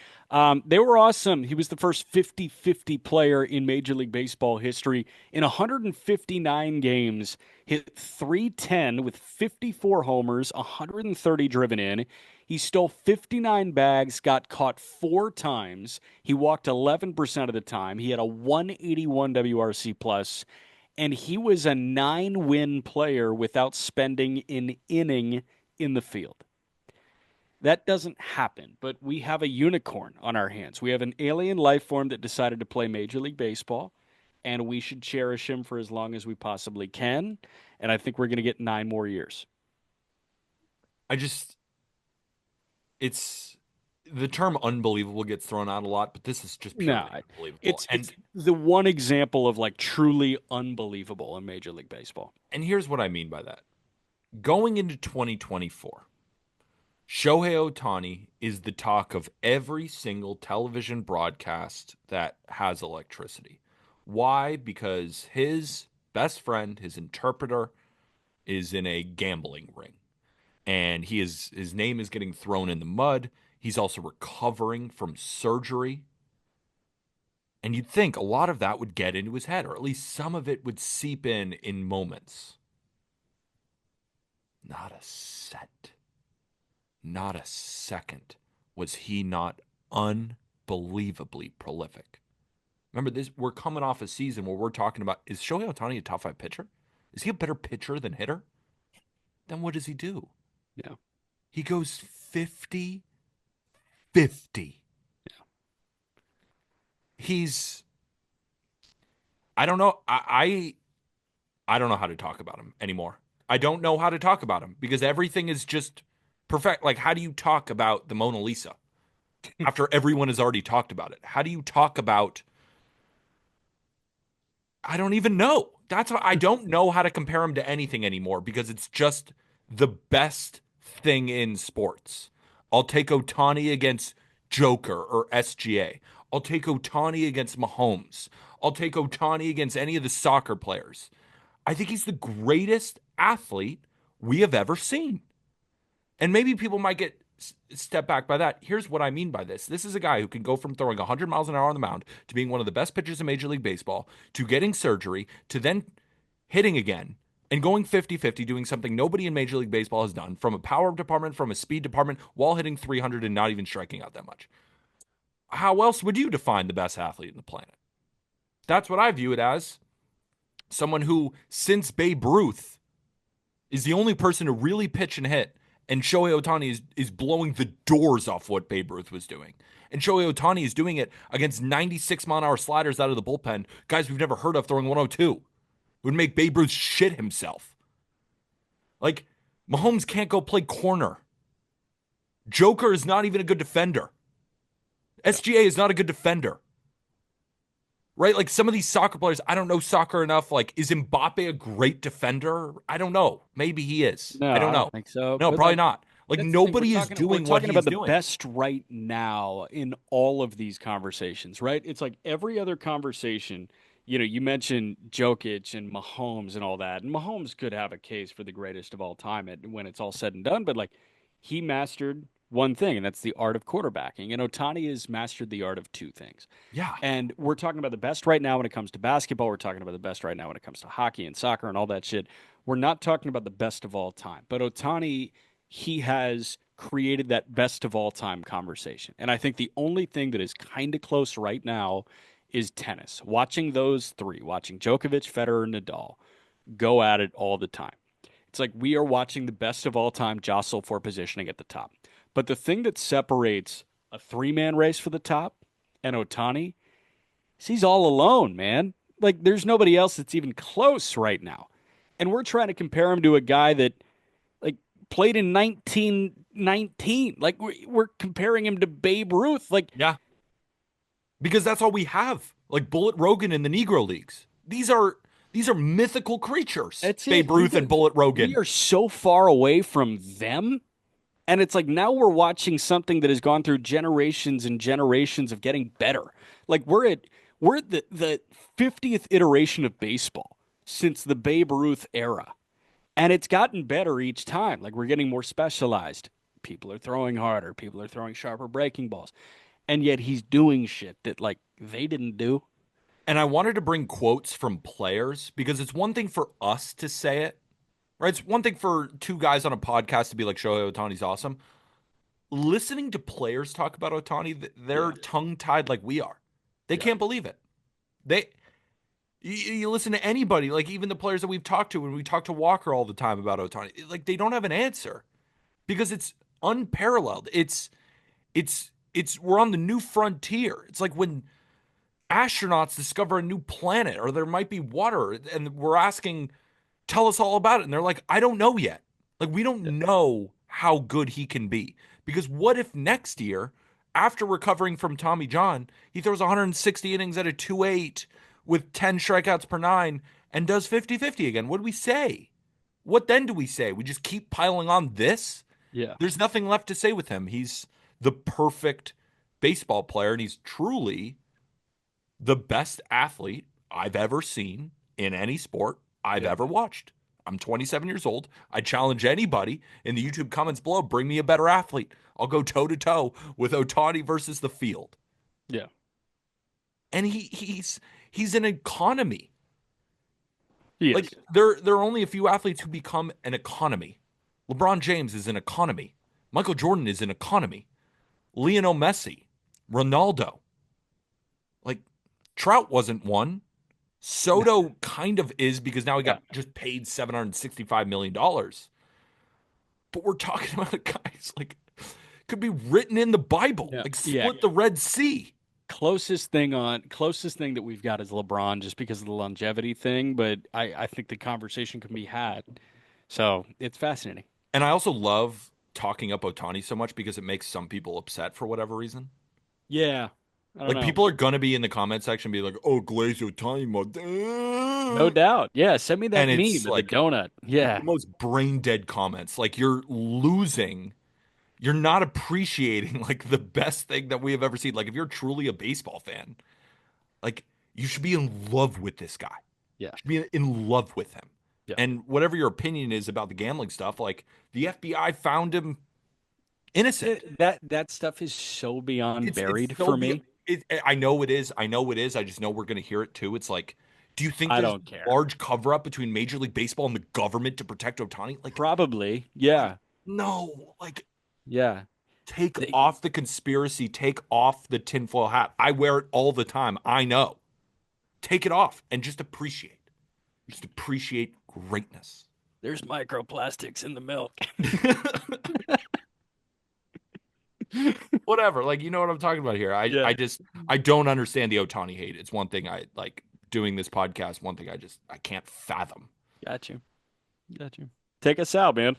they were awesome. He was the first 50-50 player in Major League Baseball history. In 159 games, hit 310 with 54 homers, 130 driven in. He stole 59 bags, got caught 4 times. He walked 11% of the time. He had a 181 WRC plus, and he was a 9-win player without spending an inning in the field. That doesn't happen, but we have a unicorn on our hands. We have an alien life form that decided to play Major League Baseball, and we should cherish him for as long as we possibly can. And I think we're going to get 9 more years. I just, it's the term unbelievable gets thrown out a lot, but this is just No, purely unbelievable. it's the one example of like truly unbelievable in Major League Baseball. And here's what I mean by that. Going into 2024, Shohei Ohtani is the talk of every single television broadcast that has electricity. Why? Because his best friend, his interpreter, is in a gambling ring. And his name is getting thrown in the mud. He's also recovering from surgery. And you'd think a lot of that would get into his head, or at least some of it would seep in moments. Not a cent. Not a second was he not unbelievably prolific. Remember this, we're coming off a season where we're talking about, is Shohei Ohtani a top 5 pitcher? Is he a better pitcher than hitter? Then what does he do? Yeah. He goes 50-50. He's I don't know. I don't know how to talk about him anymore. I don't know how to talk about him because everything is just perfect. Like, how do you talk about the Mona Lisa after everyone has already talked about it? How do you talk about? I don't even know. That's what I don't know how to compare him to anything anymore because it's just the best thing in sports. I'll take Otani against Joker or SGA. I'll take Otani against Mahomes. I'll take Otani against any of the soccer players. I think he's the greatest athlete we have ever seen. And maybe people might get step back by that. Here's what I mean by this. This is a guy who can go from throwing 100 miles an hour on the mound to being one of the best pitchers in Major League Baseball to getting surgery to then hitting again and going 50-50, doing something nobody in Major League Baseball has done from a power department, from a speed department, while hitting 300 and not even striking out that much. How else would you define the best athlete in the planet? That's what I view it as. Someone who, since Babe Ruth, is the only person to really pitch and hit. And Shohei Ohtani is blowing the doors off what Babe Ruth was doing. And Shohei Ohtani is doing it against 96-mile-an-hour sliders out of the bullpen, guys we've never heard of throwing 102. It would make Babe Ruth shit himself. Like, Mahomes can't go play corner. Joker is not even a good defender. SGA is not a good defender. Right? Like some of these soccer players, I don't know soccer enough. Like, is Mbappe a great defender? I don't know. Maybe he is. No, I don't I know. don't think so. No, But probably like not. Like that's the thing. nobody is We're doing what talking he's about the doing. best right now in all of these conversations, right? It's like every other conversation, you mentioned Jokic and Mahomes and all that. And Mahomes could have a case for the greatest of all time when it's all said and done, but like he mastered one thing, and that's the art of quarterbacking. And Otani has mastered the art of two things. Yeah. And we're talking about the best right now when it comes to basketball. We're talking about the best right now when it comes to hockey and soccer and all that shit. We're not talking about the best of all time. But Otani, he has created that best of all time conversation. And I think the only thing that is kind of close right now is tennis. Watching those three, watching Djokovic, Federer, and Nadal go at it all the time. It's like we are watching the best of all time jostle for positioning at the top. But the thing that separates a three-man race for the top and Otani, he's all alone, man. Like there's nobody else that's even close right now. And we're trying to compare him to a guy that like played in 1919. Like we're comparing him to Babe Ruth. Like Yeah. Because that's all we have. Like Bullet Rogan in the Negro Leagues. These are mythical creatures. that's it. Babe Ruth and Bullet We Rogan. are so far away from them. And it's like now we're watching something that has gone through generations and generations of getting better. Like we're at the 50th iteration of baseball since the Babe Ruth era. And it's gotten better each time. Like we're getting more specialized. People are throwing harder, people are throwing sharper breaking balls. And yet he's doing shit that like they didn't do. And I wanted to bring quotes from players because it's one thing for us to say it, right? It's one thing for two guys on a podcast to be like, Shohei Otani's awesome. Listening to players talk about Otani, they're Yeah. tongue tied like we are. They Yeah. can't believe it. They, you listen to anybody, like even the players that we've talked to, when we talk to Walker all the time about Otani, like they don't have an answer because it's unparalleled. It's we're on the new frontier. It's like when astronauts discover a new planet or there might be water and we're asking, tell us all about it. And they're like, I don't know yet. Like, we don't know how good he can be. Because what if next year, after recovering from Tommy John, he throws 160 innings at a 2.8 with 10 strikeouts per nine and does 50-50 again? What do we say? What then do we say? We just keep piling on this? Yeah. There's nothing left to say with him. He's the perfect baseball player, and he's truly the best athlete I've ever seen in any sport I've Yeah. ever watched. I'm 27 years old. I challenge anybody in the YouTube comments below, bring me a better athlete. I'll go toe to toe with Ohtani versus the field. Yeah. And he's an economy. He Like is. there are only a few athletes who become an economy. LeBron James is an economy. Michael Jordan is an economy. Lionel Messi, Ronaldo. Like Trout wasn't one. Soto kind of is because now he Yeah. got just paid $765 million. But we're talking about guys like could be written in the Bible, Yeah. like Yeah. split the Red Sea. Closest thing that we've got is LeBron just because of the longevity thing, but I think the conversation can be had. So it's fascinating. And I also love talking up Otani so much because it makes some people upset for whatever reason. Yeah. I don't Like know. people are gonna be in the comment section be like, "Oh, Glaze Otani," No doubt. Yeah. Send me that and meme it's of the like donut. Yeah. the most brain dead comments. Like you're losing, you're not appreciating like the best thing that we have ever seen. Like if you're truly a baseball fan, like you should be in love with this guy. Yeah. You should be in love with him. Yeah. And whatever your opinion is about the gambling stuff, like the FBI found him innocent. That stuff is so beyond It's buried so for be me. I know it is. I know it is. I just know we're gonna hear it too. It's like, do you think I there's don't a care. large cover up between Major League Baseball and the government to protect Otani? Probably. Like Yeah. no, like Yeah. take They, off the conspiracy, take off the tinfoil hat. I wear it all the time. I know. Take it off and just appreciate. Just appreciate greatness. there's microplastics in the milk. Whatever. Like, you know what I'm talking about here. I, Yeah. I just, I don't understand the Otani hate. It's one thing I like doing this podcast. One thing I can't fathom. Got you. Got you. Take us out, man.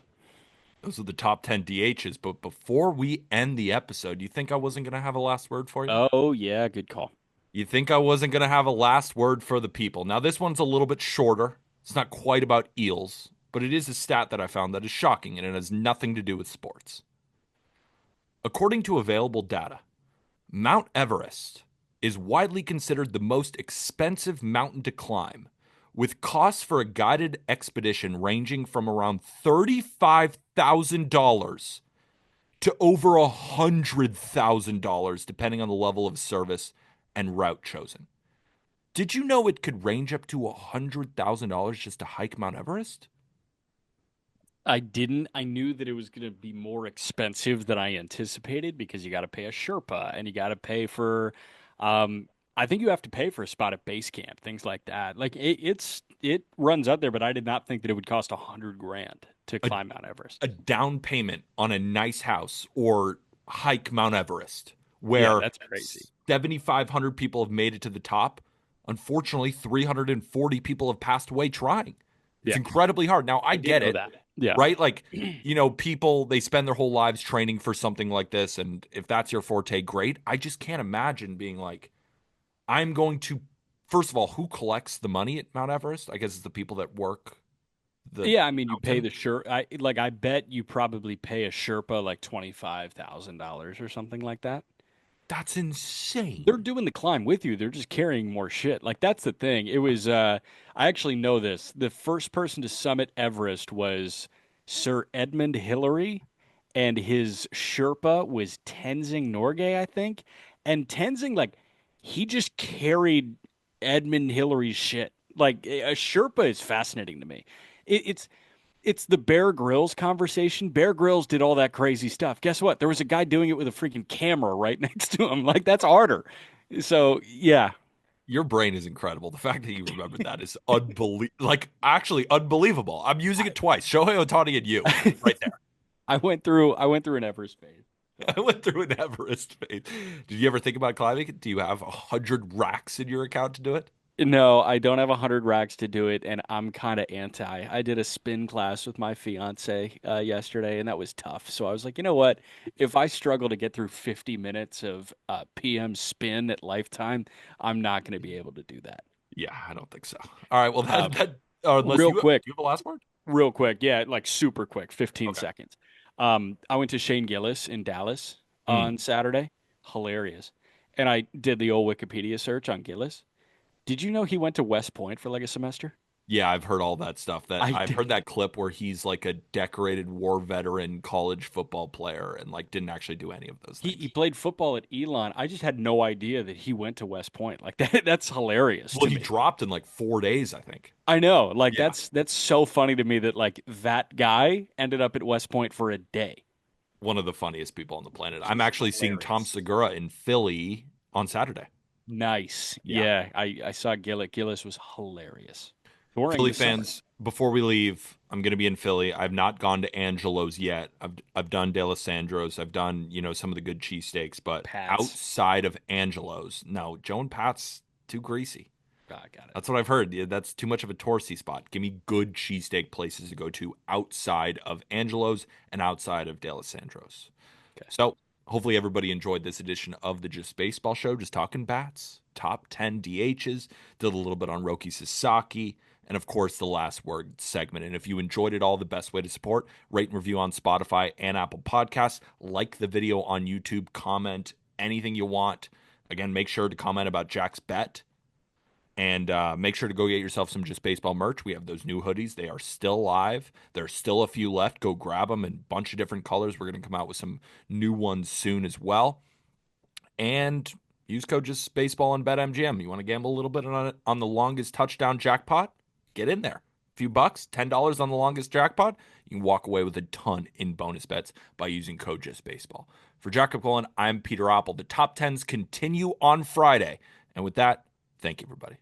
Those are the top 10 DHs. But before we end the episode, you think I wasn't going to have a last word for you? Oh, yeah. Good call. You think I wasn't going to have a last word for the people? Now, this one's a little bit shorter. It's not quite about eels, but it is a stat that I found that is shocking and it has nothing to do with sports. According to available data, Mount Everest is widely considered the most expensive mountain to climb, with costs for a guided expedition ranging from around $35,000 to over $100,000, depending on the level of service and route chosen. Did you know it could range up to $100,000 just to hike Mount Everest? I didn't. I knew that it was going to be more expensive than I anticipated because you got to pay a Sherpa and you got to pay for, I think you have to pay for a spot at base camp, things like that. Like it runs up there, but I did not think that it would cost 100 grand to A, climb Mount Everest. a down payment on a nice house or hike Mount Everest, Yeah, where that's crazy. 7,500 people have made it to the top. Unfortunately, 340 people have passed away trying. It's Yeah, incredibly hard. Now, I I did get know it, that. Yeah, right? Like, people, they spend their whole lives training for something like this. And if that's your forte, great. I just can't imagine being like, I'm going to, first of all, who collects the money at Mount Everest? I guess it's the people that work the yeah. I mean, you pay mountain. the Sherpa. I bet you probably pay a Sherpa like $25,000 or something like that. That's They're insane. doing the climb with you. They're just carrying more shit. Like that's the thing. It was I actually know this. The first person to summit Everest was Sir Edmund Hillary and his Sherpa was Tenzing Norgay, I think. And Tenzing like he just carried Edmund Hillary's shit. Like a Sherpa is fascinating to me. It's the Bear Grylls conversation. Bear Grylls did all that crazy stuff. Guess what? There was a guy doing it with a freaking camera right next to him. Like that's harder. So yeah, Your brain is incredible. The fact that you remembered that is unbelievable. Like, actually unbelievable. I'm using it twice. Shohei Ohtani and you right there. I went through an Everest phase. So I went through an Everest phase. Did you ever think about climbing it? Do you have 100 racks in your account to do it? no, I don't have 100 racks to do it, and I'm kind of anti. I did a spin class with my fiance yesterday, and that was tough. So I was like, you know what? If I struggle to get through 50 minutes of PM spin at Lifetime, I'm not going to be able to do that. Yeah, I don't think so. All right, well Um, unless real you have, quick, do you have a last word? real quick, yeah, like super quick, 15 Okay. seconds. I went to Shane Gillis in Dallas Mm. on Saturday. Hilarious. And I did the old Wikipedia search on Gillis. Did you know he went to West Point for like a semester? Yeah, I've heard all that stuff. That I I've heard that clip where he's like a decorated war veteran college football player and like didn't actually do any of those he things. played football at Elon. I just had no idea that he went to West Point. Like that's hilarious Well, to he me. dropped in like 4 days, I think. I know. Like Yeah. that's so funny to me that like that guy ended up at West Point for a day. One of the funniest people on the planet. It's I'm just actually seeing Tom hilarious. Segura in Philly on Saturday. Nice. Yeah. Yeah, I saw Gillis. Gillis was hilarious. Touring Philly this summer. fans, before we leave, I'm going to be in Philly. I've not gone to Angelo's yet. I've done D'Alessandro's. I've done, some of the good cheesesteaks, but Pats. outside of Angelo's, no, Joe and Pat's too greasy. Oh, I got it. That's what I've heard. Yeah, that's too much of a touristy spot. Give me good cheesesteak places to go to outside of Angelo's and outside of D'Alessandro's. Okay. So hopefully everybody enjoyed this edition of the Just Baseball Show, just talking bats, top 10 DHs, did a little bit on Roki Sasaki, and of course the last word segment. And if you enjoyed it all, the best way to support, rate and review on Spotify and Apple Podcasts, like the video on YouTube, comment anything you want. Again, make sure to comment about Jack's bet. And make sure to go get yourself some Just Baseball merch. We have those new hoodies. They are still live. There's still a few left. Go grab them in a bunch of different colors. We're going to come out with some new ones soon as well. And use code Just Baseball on BetMGM. You want to gamble a little bit on it on the longest touchdown jackpot? Get in there. A few bucks, $10 on the longest jackpot. You can walk away with a ton in bonus bets by using code Just Baseball. For Jacob Cullen, I'm Peter Appel. The top tens continue on Friday. And with that, thank you, everybody.